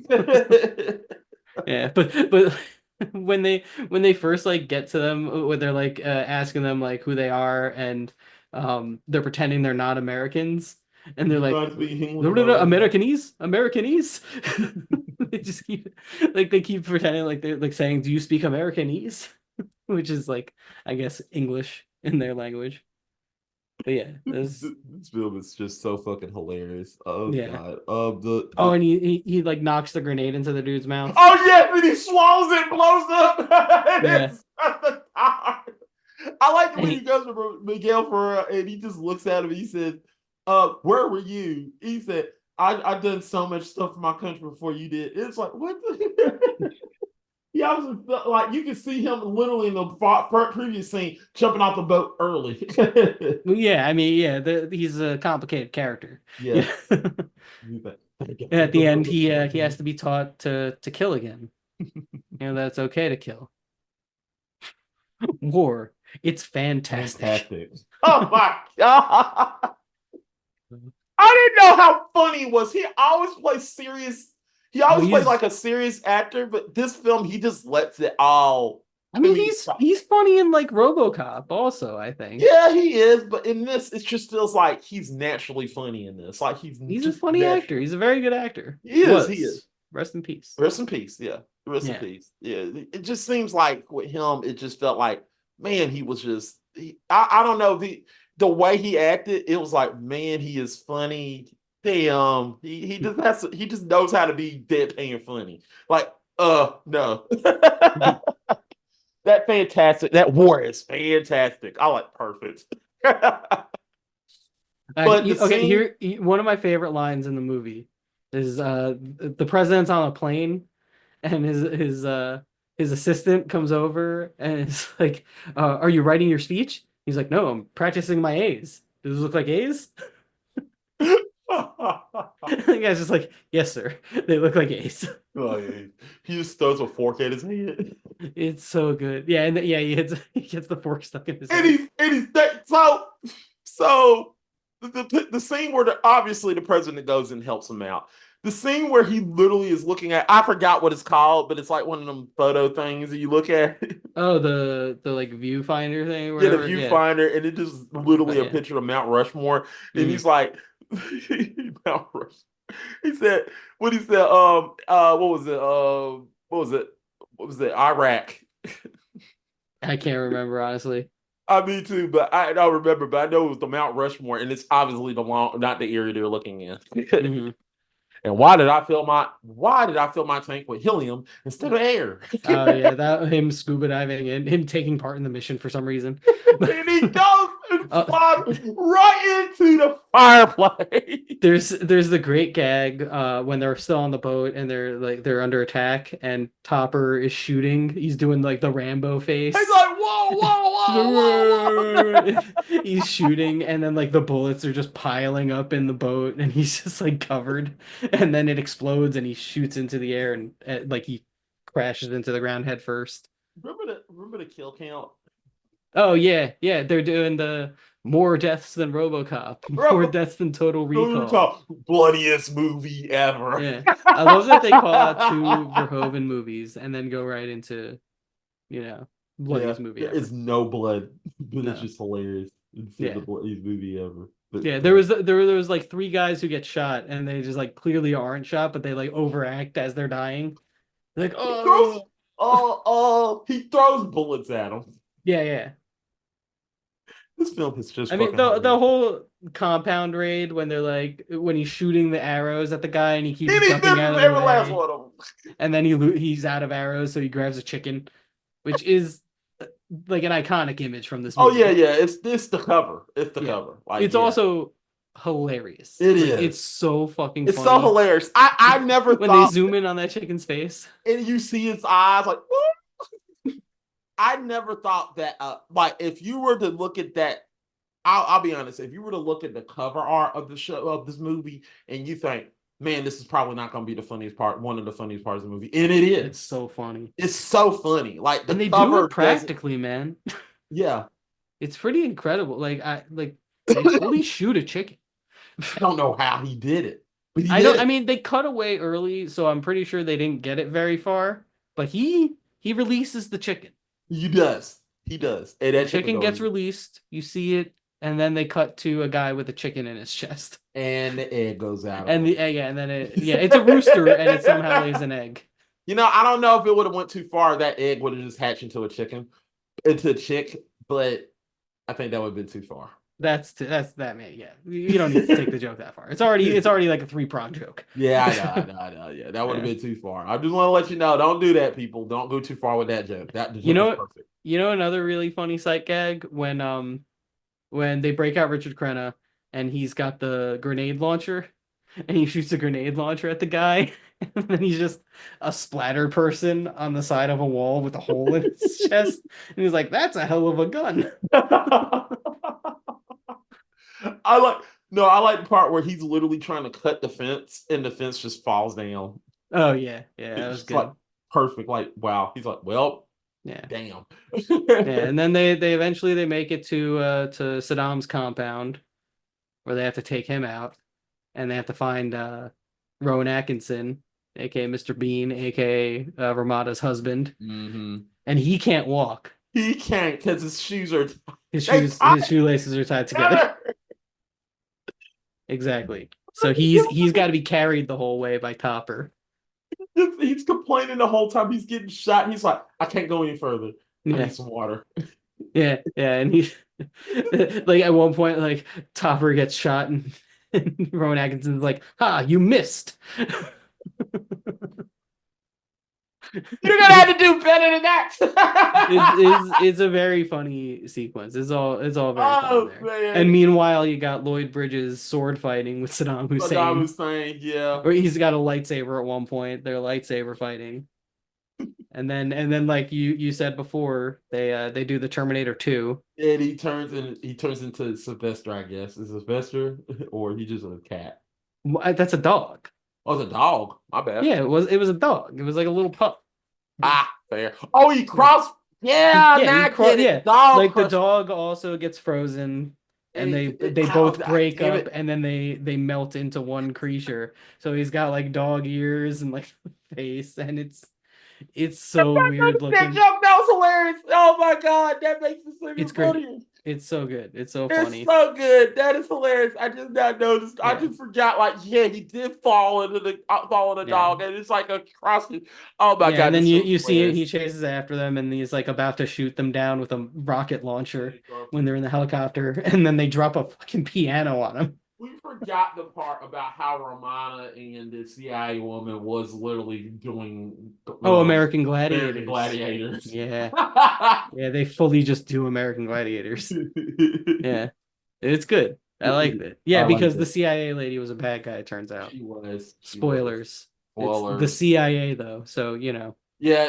Yeah, but when they first like get to them, when they're like asking them like who they are, and they're pretending they're not Americans, and they're like, Trying to be no, English no, no, mode. Americanese, Americanese. They just keep like they keep pretending like they're like saying, "Do you speak Americanese?" Which is like I guess English in their language. But yeah, there's This film is just so fucking hilarious. Oh yeah. god. Oh, and he like knocks the grenade into the dude's mouth. Oh yeah, and he swallows it, blows up. Yeah. It's at the top. I like the And way he goes to Miguel Ferrer and he just looks at him and he says, where were you? He said, I've done so much stuff for my country before you did. It's like, what the he also like you can see him literally in the previous scene jumping off the boat early. well, yeah, I mean, yeah, he's a complicated character. Yeah. Yeah. At the end, he has to be taught to kill again. That's okay to kill. War. It's fantastic. Fantastic. Oh my god. I didn't know how funny he was. He always plays serious. He always plays like a serious actor, but this film he just lets it all. I mean, he's funny in like RoboCop, also. I think. Yeah, he is, but in this, it just feels like he's naturally funny in this. Like he's a funny actor. He's a very good actor. He is. He is. Rest in peace. Rest in peace. Yeah. Rest in peace. Yeah. It just seems like with him, it just felt like, man, he was just. I don't know the way he acted. It was like, man, he is funny. Damn, he just knows how to be deadpan funny. Like, no. That fantastic. That war is fantastic. I like perfect. But here one of my favorite lines in the movie is the president's on a plane and his assistant comes over and is like, are you writing your speech? He's like, no, I'm practicing my A's. Does it look like A's? The guy's just like, yes, sir. They look like A's. Oh, yeah. He just throws a fork at his head. It's so good. Yeah, and he gets the fork stuck in his head. He's the scene where obviously the president goes and helps him out. The scene where he literally is looking at, I forgot what it's called, but it's like one of them photo things that you look at. Oh, the like viewfinder thing or whatever. Yeah, the viewfinder, and it just literally a picture of Mount Rushmore. And he's like, Mount Rushmore. He said, what he said, what was it? Iraq. I can't remember, honestly. Me too, but I don't remember, but I know it was the Mount Rushmore, and it's obviously not the area they're looking in. Mm-hmm. And why did I fill my tank with helium instead of air? Oh yeah, that him scuba diving and him taking part in the mission for some reason. And he goes and flies right into the fireplace. There's the great gag when they're still on the boat and they're under attack and Topper is shooting. He's doing like the Rambo face. He's like, whoa. He's shooting and then like the bullets are just piling up in the boat and he's just like covered. And then it explodes and he shoots into the air and like he crashes into the ground head first. Remember the kill count? Oh yeah, they're doing the more deaths than RoboCop, more deaths than Total Recall. Bloodiest movie ever. Yeah, I love that they call out two Verhoeven movies and then go right into, bloodiest movie ever. There is no blood, but it's just hilarious. It's the bloodiest movie ever. But, yeah, there was like three guys who get shot and they just like clearly aren't shot, but they like overact as they're dying. Like, he throws bullets at them. Yeah. This film is just. I mean, the whole compound raid when he's shooting the arrows at the guy and he keeps jumping out of the way. Last one of them. And then he's out of arrows, so he grabs a chicken, which is like an iconic image from this movie. Oh yeah. It's the cover. It's the cover. Like, it's also hilarious. It is. It's so fucking. It's so hilarious. I never when they zoom in on that chicken's face and you see its eyes like. Whoa! I never thought that, like, if you were to look at that, I'll be honest, if you were to look at the cover art of the show, of this movie, and you think, man, this is probably not going to be the funniest part, one of the funniest parts of the movie, and it is. It's so funny. It's so funny. Like, and they do it practically, man. Yeah. It's pretty incredible. They fully shoot a chicken. I don't know how he did it. But I mean, they cut away early, so I'm pretty sure they didn't get it very far, but he releases the chicken. He does. And that chicken gets released. You see it, and then they cut to a guy with a chicken in his chest, and the egg goes out. And the egg, and then it's a rooster, and it somehow lays an egg. I don't know if it would have went too far. That egg would have just hatched into a chick, but I think that would have been too far. That's that man. Yeah, you don't need to take the joke that far. It's already like a three-prong joke. Yeah, I know. Yeah, that would have Yeah. been too far. I just want to let you know, don't do that, people. Don't go too far with that joke. The You joke was know, perfect. you know another really funny sight gag when they break out Richard Crenna and he's got the grenade launcher and he shoots a grenade launcher at the guy and then he's just a splatter person on the side of a wall with a hole in his chest and he's like, "That's a hell of a gun." I like no, I like the part where he's literally trying to cut the fence and the fence just falls down. Oh yeah, yeah, that It's was just like good. perfect. Like, wow. He's like, well, Yeah. damn. Yeah, and then they eventually they make it to Saddam's compound where they have to take him out and they have to find Rowan Atkinson, aka Mr. Bean, aka Ramada's husband, Hmm. and he can't walk. He can't because his shoes are they His tied shoelaces are tied together. together. Exactly. So he's got to be carried the whole way by Topper. He's complaining the whole time he's getting shot. He's like, I can't go any further. I Yeah, need some water. yeah, and he like at one point like Topper gets shot and Rowan Atkinson's like, "Ha, you missed." You're gonna have to do better than is that. is a very funny sequence. It's all very fun Oh there. And man. meanwhile, you got Lloyd Bridges sword fighting with Saddam Saddam Hussein, Hussein, yeah. or he's got a lightsaber at one point. They're lightsaber fighting, and then like you said before, they do the Terminator 2. And he turns into Sylvester, I guess. Is Sylvester or he just a cat? That's a dog. Oh, it's a dog. My bad. Yeah, it was a dog. It was like a little pup. Ah, fair. Oh, he Yeah. crossed. Yeah, Yeah, now I get it. yeah. Dog Like the crushed. dog also gets frozen, And and they they oh, both God break damn up, it. and then they melt into one creature. So he's got like dog ears and like face, and it's so weird That looking. joke, that was hilarious. Oh my God, that makes this even It's great. funnier. It's so good. It's so It's funny. so good. That is hilarious. I just not noticed. I Yeah, just forgot. Like, yeah, he did fall in the yeah. dog, and it's like a cross. Oh my Yeah, and God, then this you show's you see he hilarious. chases after them, and he's like about to shoot them down with a rocket launcher when they're in the helicopter, and then they drop a fucking piano on him. We forgot the part about how Romana and the CIA woman was literally doing Oh, American American Gladiators. Gladiators. Yeah. Yeah, they fully just do American Gladiators. Yeah. It's good. I like it. Yeah, I like because the that. CIA lady was a bad guy, it turns out. She was. She was. Spoilers. It's the Spoilers. CIA though, so Yeah.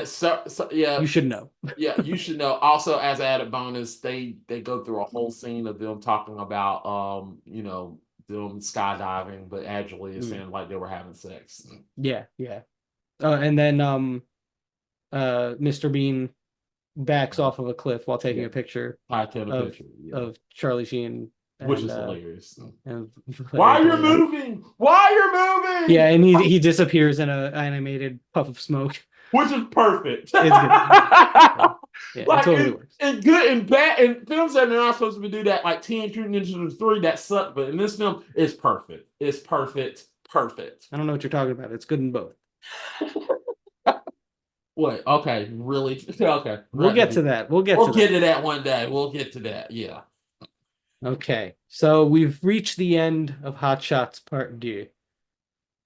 So yeah. you should know. Yeah, you should know. Also, as added bonus, they go through a whole scene of them talking about them skydiving, but actually it Mm. sounded like they were having sex. Yeah, yeah. And then Mr. Bean backs off of a cliff while taking Yeah, a picture I took a of picture. Yeah, of Charlie Sheen which and is hilarious. and Why Larry you're Toledo. moving? Why you're moving? Yeah, and he disappears in an animated puff of smoke. Which is perfect. It's good. Yeah, yeah, it Like totally works. in good and bad in films that are not supposed to do that, like Teenage Mutant Ninja Turtles 3, that sucked, but in this film, it's perfect. It's perfect. Perfect. I don't know what you're talking about. It's good in both. What? Okay, really? Okay. We'll get to that. We'll get We'll to get that. to that one day. We'll get to that. Yeah. Okay. So we've reached the end of Hot Shots Part D.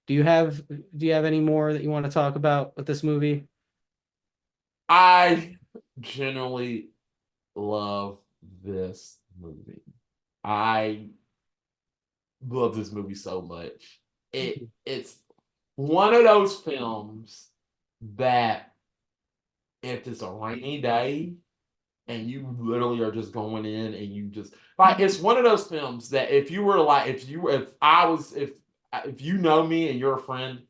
Do you have any more that you want to talk about with this movie? I generally love this movie. I love this movie so much. It's one of those films that if it's a rainy day and you literally are just going in and you just like it's one of those films that if you were like if you know me and you're a friend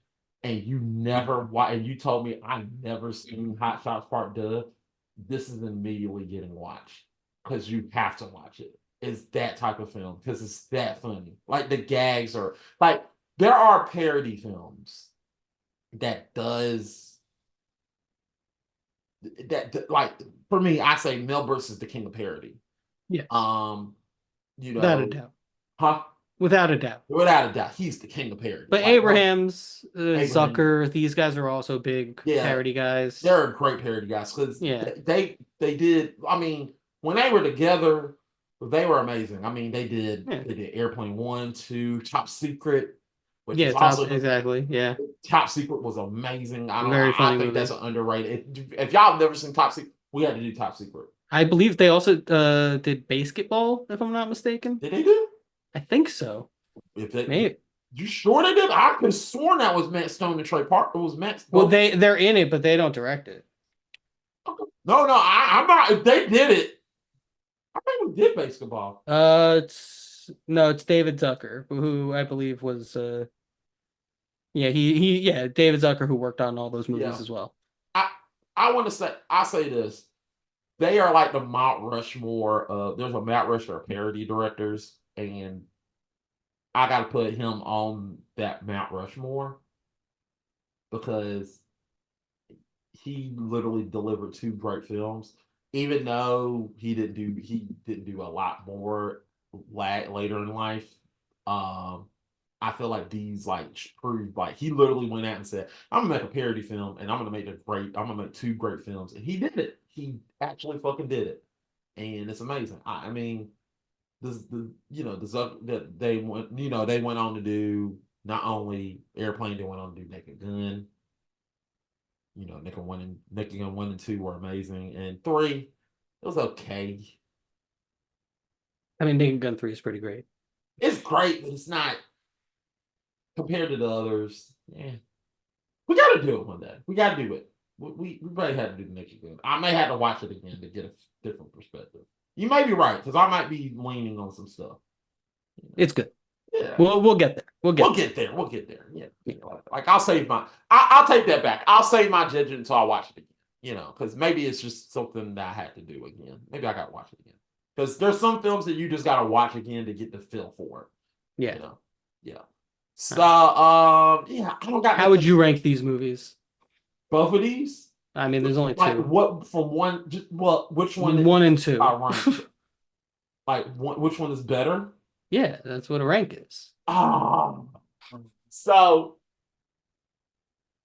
and you never and you told me I've never seen Hot Shots Part Two, this is immediately getting watched because you have to watch it. It's that type of film because it's that funny. Like the gags are like there are parody films that does that like for me, I say Mel Brooks is the king of parody. Yeah. Without a doubt. Huh? Without a doubt. Without a doubt, he's the king of parody. But Like, Abrahams, Abraham, Zucker, these guys are also big parody guys. They're great parody guys because Yeah. they did. I mean, when they were together, They were amazing. I mean, Yeah, they did Airplane One, Two, Top Secret, which yeah, was top also exactly. Yeah, Top Secret was amazing. very I funny think that's movie. an underrated. If y'all have never seen Top Secret, we had to do Top Secret. I believe they also did Basketball, if I'm not mistaken. Did they do? I think so. If they, Maybe. you sure they did? I could have sworn that was Matt Stone and Trey Parker. It was Matt Well, both. they're in it, but they don't direct it. No, no, I'm not. If they did it, I think we did basketball. It's no, it's David Zucker, who I believe was yeah, yeah, David Zucker who worked on all those movies Yeah, as well. I I want to say I say this. They are like the Mount Rushmore. There's a Mount Rushmore of parody directors, and I got to put him on that Mount Rushmore because he literally delivered two great films. Even though he didn't do a lot more later in life. Um, I feel like these like proved like he literally went out and said, "I'm gonna make a parody film, and I'm gonna make two great films," and he did it. He actually fucking did it, and it's amazing. I mean, the you know that they went they went on to do not only Airplane, they went on to do Naked Gun. Naked Gun 1 and 2 were amazing, and 3 it was okay. I mean, Naked Gun 3 is pretty great. It's great, but it's not compared to the others. Yeah, we got to do it one day. We got to do it. We probably had to do the Naked Gun. I may have to watch it again to get a different perspective. You may be right because I might be leaning on some stuff. You know? It's good. Yeah, We'll get there. we'll get there. We'll get there. Yeah, like I'll save my. I'll take that back. I'll save my judgment until I watch it again. Because maybe it's just something that I had to do again. Maybe I got to watch it again. Because there's some films that you just got to watch again to get the feel for it. Yeah. Yeah. So, Right. yeah, I don't got How would nothing. you rank these movies? Both of these. I mean, there's only Like two. what from one? Well, which one? One and two. I rank. Like which one is better? Yeah, that's what a rank is. Ah, so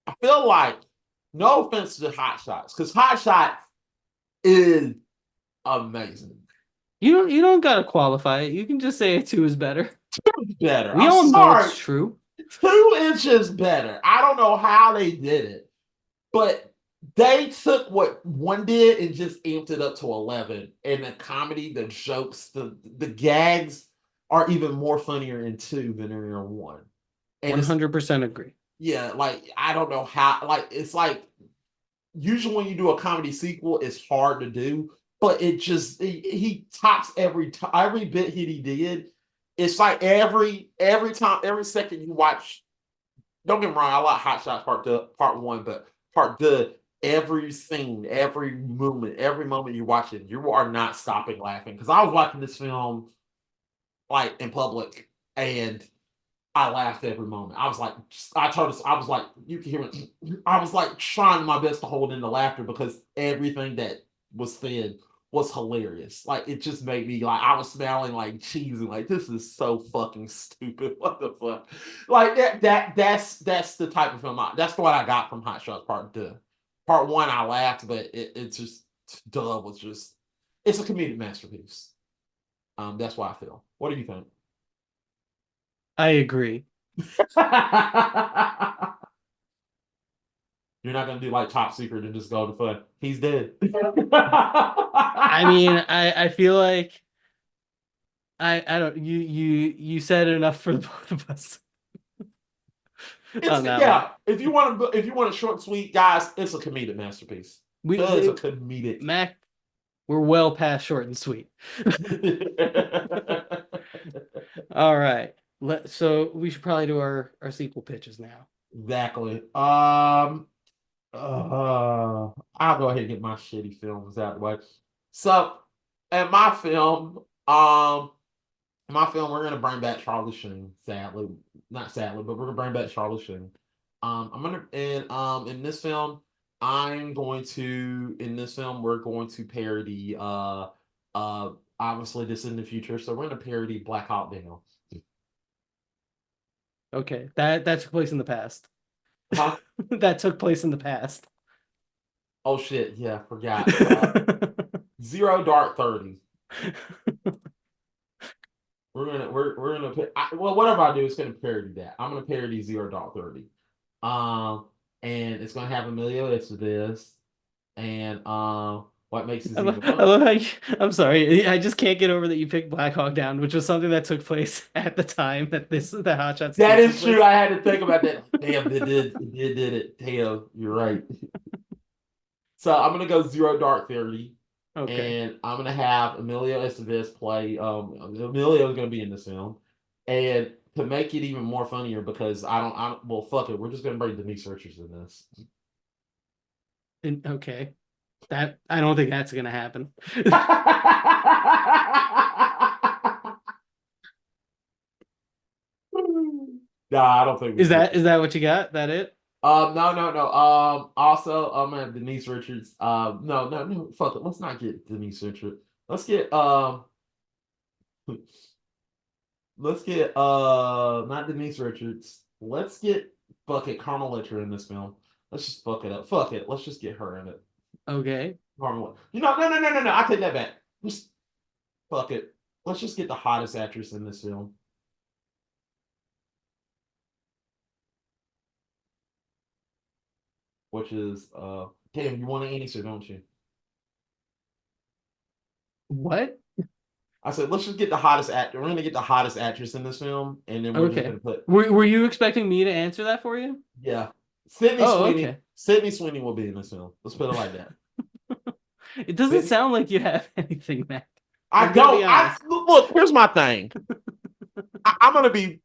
I feel like no offense to Hot Shots because Hot Shots is amazing. You don't gotta qualify it. You can just say two is better. Better. We I'm all know sorry. it's true. 2 inches better. I don't know how they did it, but they took what one did and just amped it up to 11. And the comedy, the jokes, the gags are even more funnier in 2 than in 1. And it's 100% agree. yeah, like I don't know how. Like it's like usually when you do a comedy sequel, it's hard to do, but he tops every bit he did. It's like every time every second you watch. Don't get me wrong, I like Hot Shots part one, but part two, every scene, every moment you watch it, you are not stopping laughing. Because I was watching this film like in public, and I laughed every moment. I was like, I was like, you can hear me. I was like trying my best to hold in the laughter because everything that was said was hilarious. Like it just made me like I was smelling like cheese and like this is so fucking stupid. What the fuck? Like that's the type of film. That's what I got from Hot Shots Part Two. Part One I laughed, but it's just duh was just it's a comedic masterpiece. That's why I feel. What do you think? I agree. You're not gonna do like Top Secret and just go to fun. He's dead. I mean, I feel like I don't you said enough for the both of us It's on that one. yeah. If you want a short, sweet, guys, it's a comedic masterpiece. It's a comedic. Mac, we're well past short and sweet. All right. So we should probably do our sequel pitches now. Exactly. I'll go ahead and get my shitty films out of the way. So, at my film, we're gonna bring back Charlie Sheen. Sadly, not sadly, but we're gonna bring back Charlie Sheen. I'm gonna and in this film, we're going to parody uh obviously this in the future, so we're gonna parody Black Hawk Down. Okay. That took place in the past. Huh? That took place in the past. Oh shit, yeah, forgot. Zero Dark 30. Well, whatever I do, it's gonna parody that. I'm gonna parody Zero Dark 30. Um, and it's gonna have Emilio Estevez, and what makes this even I fun? love how I'm sorry. I just can't get over that you picked Black Hawk Down, which was something that took place at the time that the Hot Shots That 2 took is true. place. I had to think about that. Damn, did it. Damn, you're right. So I'm gonna go Zero Dark 30, Okay. and I'm gonna have Emilio Estevez play. Emilio is gonna be in this film, and to make it even more funnier, because well, fuck it, we're just gonna bring Denise Richards in this. Okay. That I don't think that's gonna happen. Nah, I don't think we Is can. that what you got? That it? No, no, no. Also, I'm gonna have Denise Richards. No, no, no. Fuck it. Let's not get Denise Richards. Let's get let's get not Denise Richards. Let's get fuck it, Carmel Letcher in this film. Let's just fuck it up. Fuck it. Let's just get her in it. Okay. Carmel. No, no, no, no, no. I take that back. Just fuck it. Let's just get the hottest actress in this film. Which is damn, you want to answer, don't you? What? I said, let's just get the hottest actor. We're gonna get the hottest actress in this film, and then we're just Okay. gonna put Were you expecting me to answer that for you? yeah. Sydney Oh, Sweeney. okay. Sydney Sweeney will be in this film. Let's put it like that. It doesn't Sydney, sound like you have anything, Mac. I I'm gonna be don't. I honest. look. Here's my thing. I'm gonna be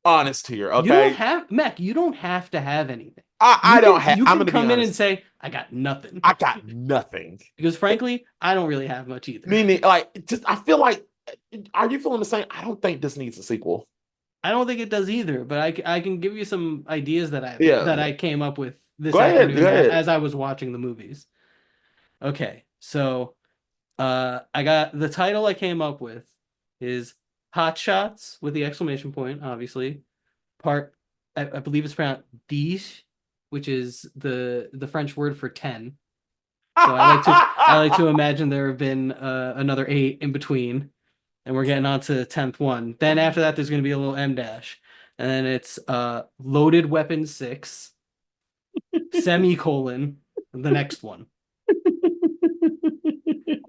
honest here. You don't Okay. have Mac, you don't have to have anything. I don't have. You I'm can gonna be come in and honest. say, I got nothing. I got nothing. Because frankly, I don't really have much either. Meaning, like, just I feel like. Are you feeling the same? I don't think this needs a sequel. I don't think it does either, but I can give you some ideas Yeah. that I came up with this Go ahead. afternoon Go ahead. as I was watching the movies. Okay, so I got the title I came up with is Hot Shots with the exclamation point, obviously. Part I believe it's pronounced dix, which is the French word for 10. So I like to imagine there have been another 8 in between, and we're getting on to the 10th one. Then after that, there's going to be a little M dash, and then it's Loaded Weapon 6 semicolon the next one.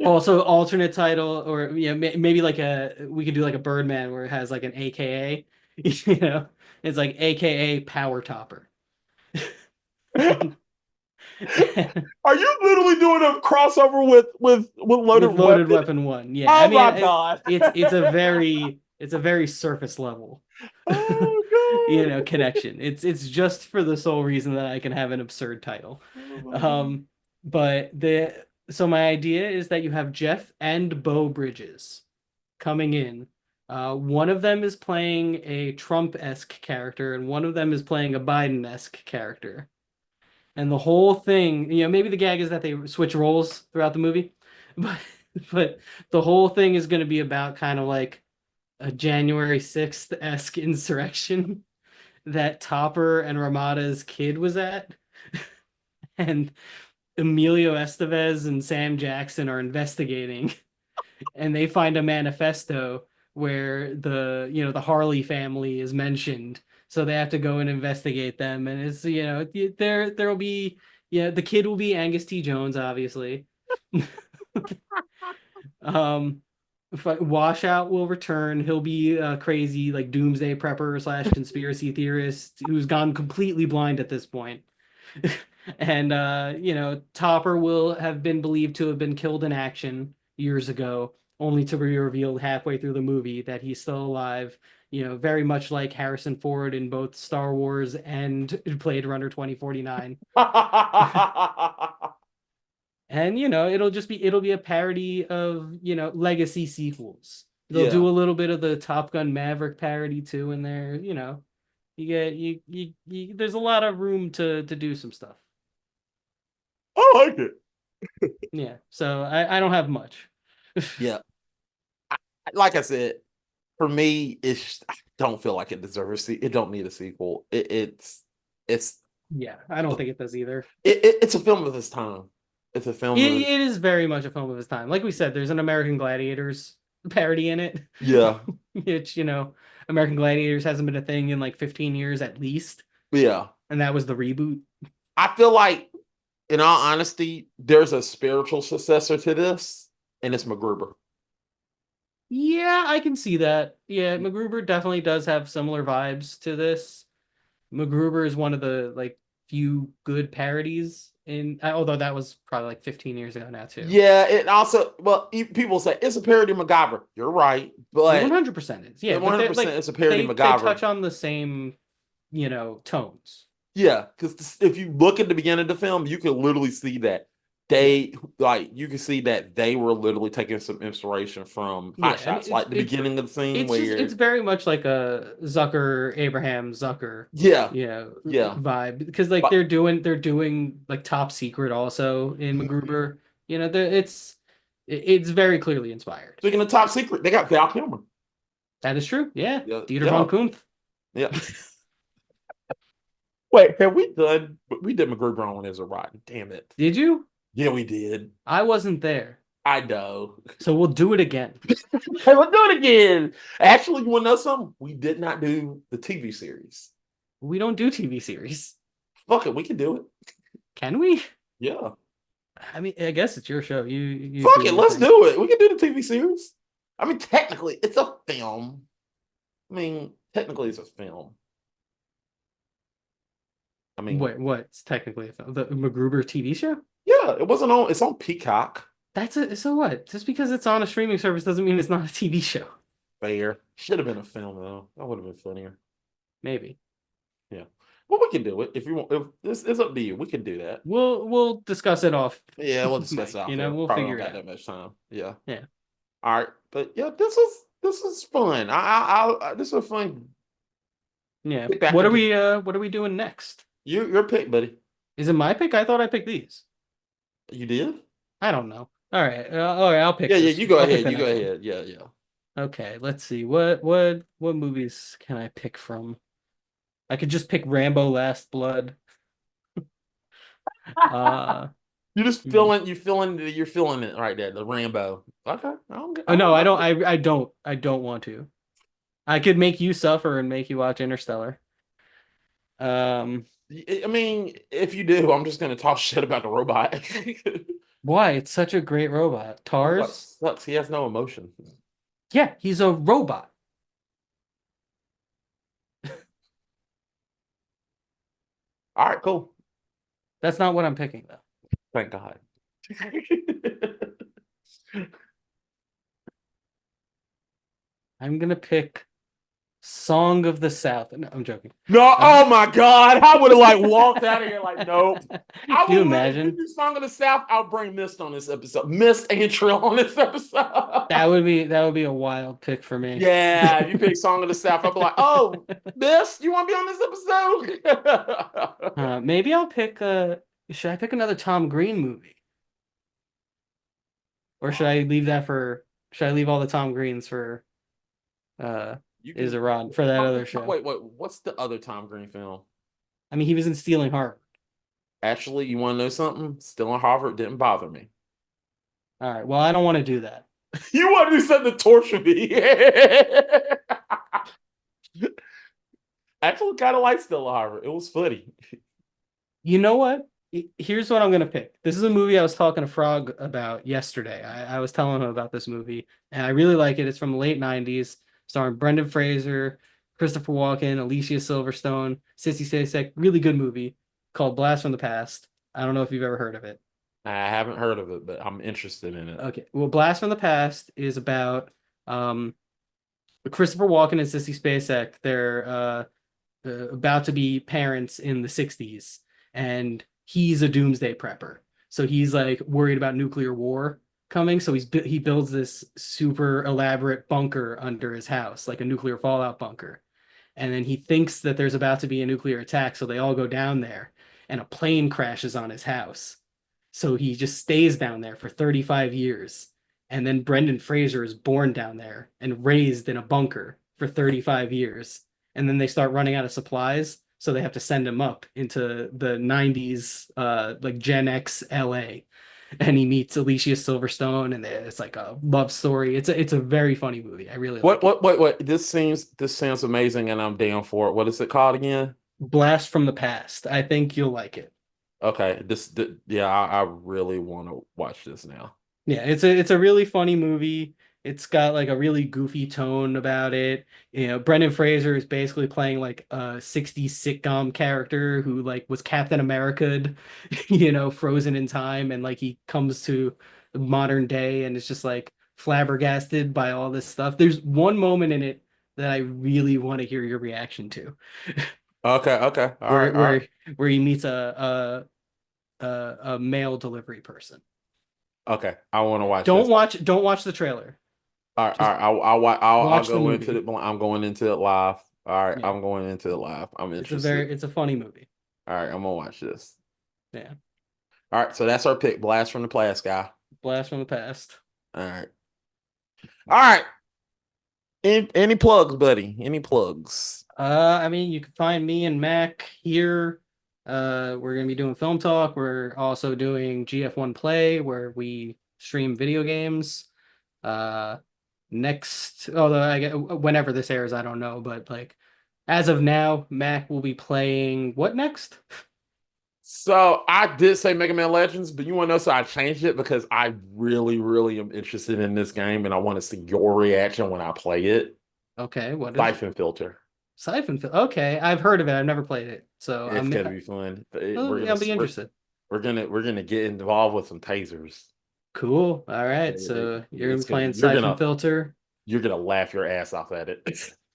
Also, alternate title, or yeah, maybe like we could do like a Birdman where it has like an AKA, you know, it's like AKA Power Topper. Are you literally doing a crossover with With Loaded Loaded Weapon? Weapon 1. Yeah, I Oh mean my god! it's a very surface level, Oh god! connection. It's just for the sole reason that I can have an absurd title. Oh my god! Um, but the so my idea is that you have Jeff and Beau Bridges coming in. One of them is playing a Trump-esque character, and one of them is playing a Biden-esque character. And the whole thing, maybe the gag is that they switch roles throughout the movie, but but the whole thing is going to be about kind of like a January 6th-esque insurrection that Topper and Ramada's kid was at. And Emilio Estevez and Sam Jackson are investigating, and they find a manifesto where the Harley family is mentioned, so they have to go and investigate them. And it's there will be, the kid will be Angus T. Jones, obviously. um Washout will return. He'll be a crazy like doomsday prepper slash conspiracy theorist who's gone completely blind at this point. And Topper will have been believed to have been killed in action years ago, only to be revealed halfway through the movie that he's still alive, very much like Harrison Ford in both Star Wars and Blade Runner 2049. And it'll be a parody of, legacy sequels. They'll Yeah. do a little bit of the Top Gun Maverick parody too in there, You get there's a lot of room to do some stuff. I like it. Yeah. So I don't have much. Yeah. Like I said, for me, I don't feel like it deserves it don't need a sequel. It's Yeah, I don't think it does either. it's a film of its time. It's a film It is very much a film of its time. Like we said, there's an American Gladiators parody in it. Yeah, Which, American Gladiators hasn't been a thing in like 15 years at least. yeah. And that was the reboot. I feel like, in all honesty, there's a spiritual successor to this, and it's MacGruber. Yeah, I can see that. Yeah, MacGruber definitely does have similar vibes to this. MacGruber is one of the like few good parodies although that was probably like 15 years ago now too. Yeah, it also, well, people say it's a parody of MacGyver. You're right, It but 100% is. Yeah, but they're 100% like it's a parody of they touch MacGyver. on the same, tones. Yeah, because if you look at the beginning of the film, you can literally see that Yeah. you can see that they were literally taking some inspiration from Yeah, Hot and Shots, like the beginning of the scene it's where, very much like a Abraham Zucker, yeah, yeah, vibe because like but they're doing like Top Secret also in MacGruber. It's very clearly inspired. speaking of Top Secret, they got Val Kilmer. That is true. Yeah, Yeah, Dieter yeah, von Kuntz. yeah. Wait, have we done? We did MacGruber on as a rotten. Damn it. Did you? Yeah, we did. I wasn't there, I know. so we'll do it again. Hey, let's do it again. Actually, you want to know something? We did not do the TV series. We don't do TV series, Fuck it, we can do it. can we? Yeah. I mean, I guess it's your show. You Fuck do it, your let's thing. do it. We can do the TV series. I mean, technically, it's a film. I mean, technically, it's a film. I mean, Wait, what's technically a film? The MacGruber TV show? yeah, it wasn't on. It's on Peacock. So what? Just because it's on a streaming service doesn't mean it's not a TV show. Fair. Should have been a film though. That would have been funnier. Maybe. Yeah. Well, we can do it if you want. If this is up to you, we can do that. We'll discuss it off. Yeah, we'll discuss Mike, it after. we'll Probably figure don't it got out. that much time. Yeah. Yeah. All right, but yeah, this is fun. This is a fun. Yeah. Get back What are into we what are we doing next? your pick, buddy. Is it my pick? I thought I picked these. You did? I don't know. All right, I'll pick Yeah, yeah. this. You go I'll pick ahead. the You go next one. ahead. Yeah, yeah. Okay, let's see. What movies can I pick from? I could just pick Rambo Last Blood. Uh You just hmm. you're feeling it right there. The Rambo. Okay, Oh I no, don't I mind don't it. I don't want to. I could make you suffer and make you watch Interstellar. Um I mean, if you do, I'm just gonna talk shit about the robot. why? It's such a great robot. Robot Tars? sucks. He has no emotion. Yeah, he's a robot. All right, cool. That's not what I'm picking though. Thank God. I'm gonna pick Song of the South. No, I'm joking. No, Uh, oh my God. I would have like walked out of here like, nope. I Do you would if you imagine? do Song of the South, I'll bring Mist on this episode. Mist and Trill on this episode. That would be a wild pick for me. Yeah, if you pick Song of the South, I'll be like, oh, Mist, you want to be on this episode? Maybe I'll pick should I pick another Tom Green movie? Or should I leave all the Tom Greens for uh You Is can a Rod for that other show? wait, wait. What's the other Tom Green film? I mean, he was in Stealing Harvard. Actually, you want to know something? Still in Harvard didn't bother me. All right. Well, I don't want to do that. You want to do something to torture me? Actually, kind of like Still in Harvard. It was funny. You know what? Here's what I'm gonna pick. This is a movie I was talking to Frog about yesterday. I was telling him about this movie, and I really like it. It's from the late '90s, starring Brendan Fraser, Christopher Walken, Alicia Silverstone, Sissy Spacek. Really good movie called Blast from the Past. I don't know if you've ever heard of it. I haven't heard of it, but I'm interested in it. Okay. Well, Blast from the Past is about um Christopher Walken and Sissy Spacek. They're about to be parents in the '60s, and he's a doomsday prepper. So he's like worried about nuclear war coming. So he builds this super elaborate bunker under his house, like a nuclear fallout bunker. And then he thinks that there's about to be a nuclear attack, so they all go down there, and a plane crashes on his house. So he just stays down there for 35 years. And then Brendan Fraser is born down there and raised in a bunker for 35 years. And then they start running out of supplies, so they have to send him up into the '90s, like Gen X LA. and he meets Alicia Silverstone, and it's like a love story. It's a very funny movie. I really What like it. what this sounds amazing and I'm down for it. What is it called again? Blast from the Past. I think you'll like it. Okay, yeah, I really want to watch this now. Yeah, it's a really funny movie. It's got like a really goofy tone about it. Brendan Fraser is basically playing like a 60s sitcom character who like was Captain America, frozen in time, and like he comes to the modern day and it's just like flabbergasted by all this stuff. There's one moment in it that I really want to hear your reaction to, Okay, where all right, where where he meets a mail delivery person. okay. I want to watch Don't this. watch don't watch the trailer. All Just right. I'll watch the go into movie. it. I'm going into it live. All right, Yeah. I'm going into it live. I'm It's a interested. very it's a funny movie. All right, I'm gonna watch this. Yeah. All right, so that's our pick. Blast from the Past guy. Blast from the past. All right, all right. Any plugs, buddy? Any plugs? I mean, you can find me and Mac here. We're gonna be doing film talk. We're also doing GF1 Play where we stream video games. Uh, next, although I get whenever this airs, I don't know, but like as of now, Mac will be playing what next? So I did say Mega Man Legends, but you want to know? So I changed it because I really, really am interested in this game, and I want to see your reaction when I play it. Okay, what is it? Siphon Filter. Siphon Filter. Okay, I've heard of it. I've never played it, so It's gonna be fun. oh, yeah, I'll be interested. We're gonna get involved with some tasers. Cool. All right. It- So you're gonna it's be gonna playing Siphon Filter. you're gonna laugh your ass off at it.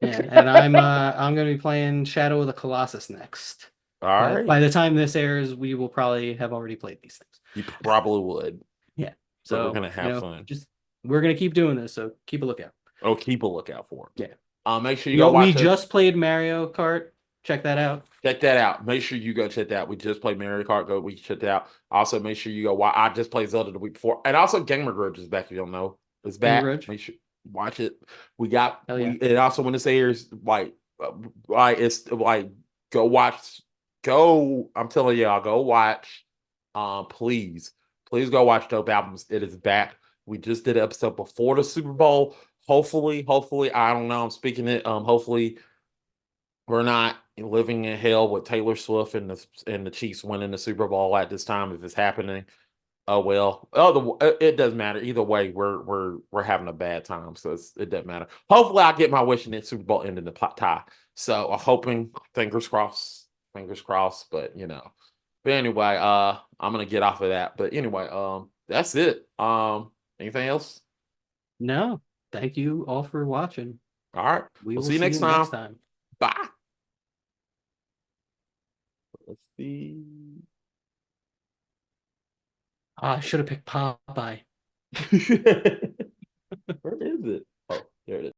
Yeah, and I'm gonna be playing Shadow of the Colossus next. All But right, by the time this airs, we will probably have already played these things. you probably would, Yeah. but we're So, gonna have fun. just we're gonna keep doing this, so keep a lookout. Oh, keep a lookout for it. Yeah. Make sure you go We watch us. just played Mario Kart. Check that out. Check that out. Make sure you go check that out. We just played Mario Kart. Go, we check that out. Also, make sure you go watch. I just played Zelda the week before, and also Gamer Grudge is back. If you don't know, it's Gamer back. Grudge. Make sure watch it. We got. Hell yeah. And also when this airs, it's like go watch. Go. I'm telling y'all, go watch. Please, please go watch Dope Albums. It is back. We just did an episode before the Super Bowl. Hopefully, I don't know. I'm speaking it. Hopefully we're not living in hell with Taylor Swift and the Chiefs winning the Super Bowl at this time if it's happening. Oh well. It doesn't matter either way. We're having a bad time, so it doesn't matter. Hopefully, I get my wish and that Super Bowl ending the tie. So I'm hoping, fingers crossed. But but anyway, I'm gonna get off of that. But anyway, that's it. Anything else? No, thank you all for watching. All right. We We'll will see you see next you next time. time. Bye. Let's see. I should have picked Popeye. Where is it? Oh, there it is.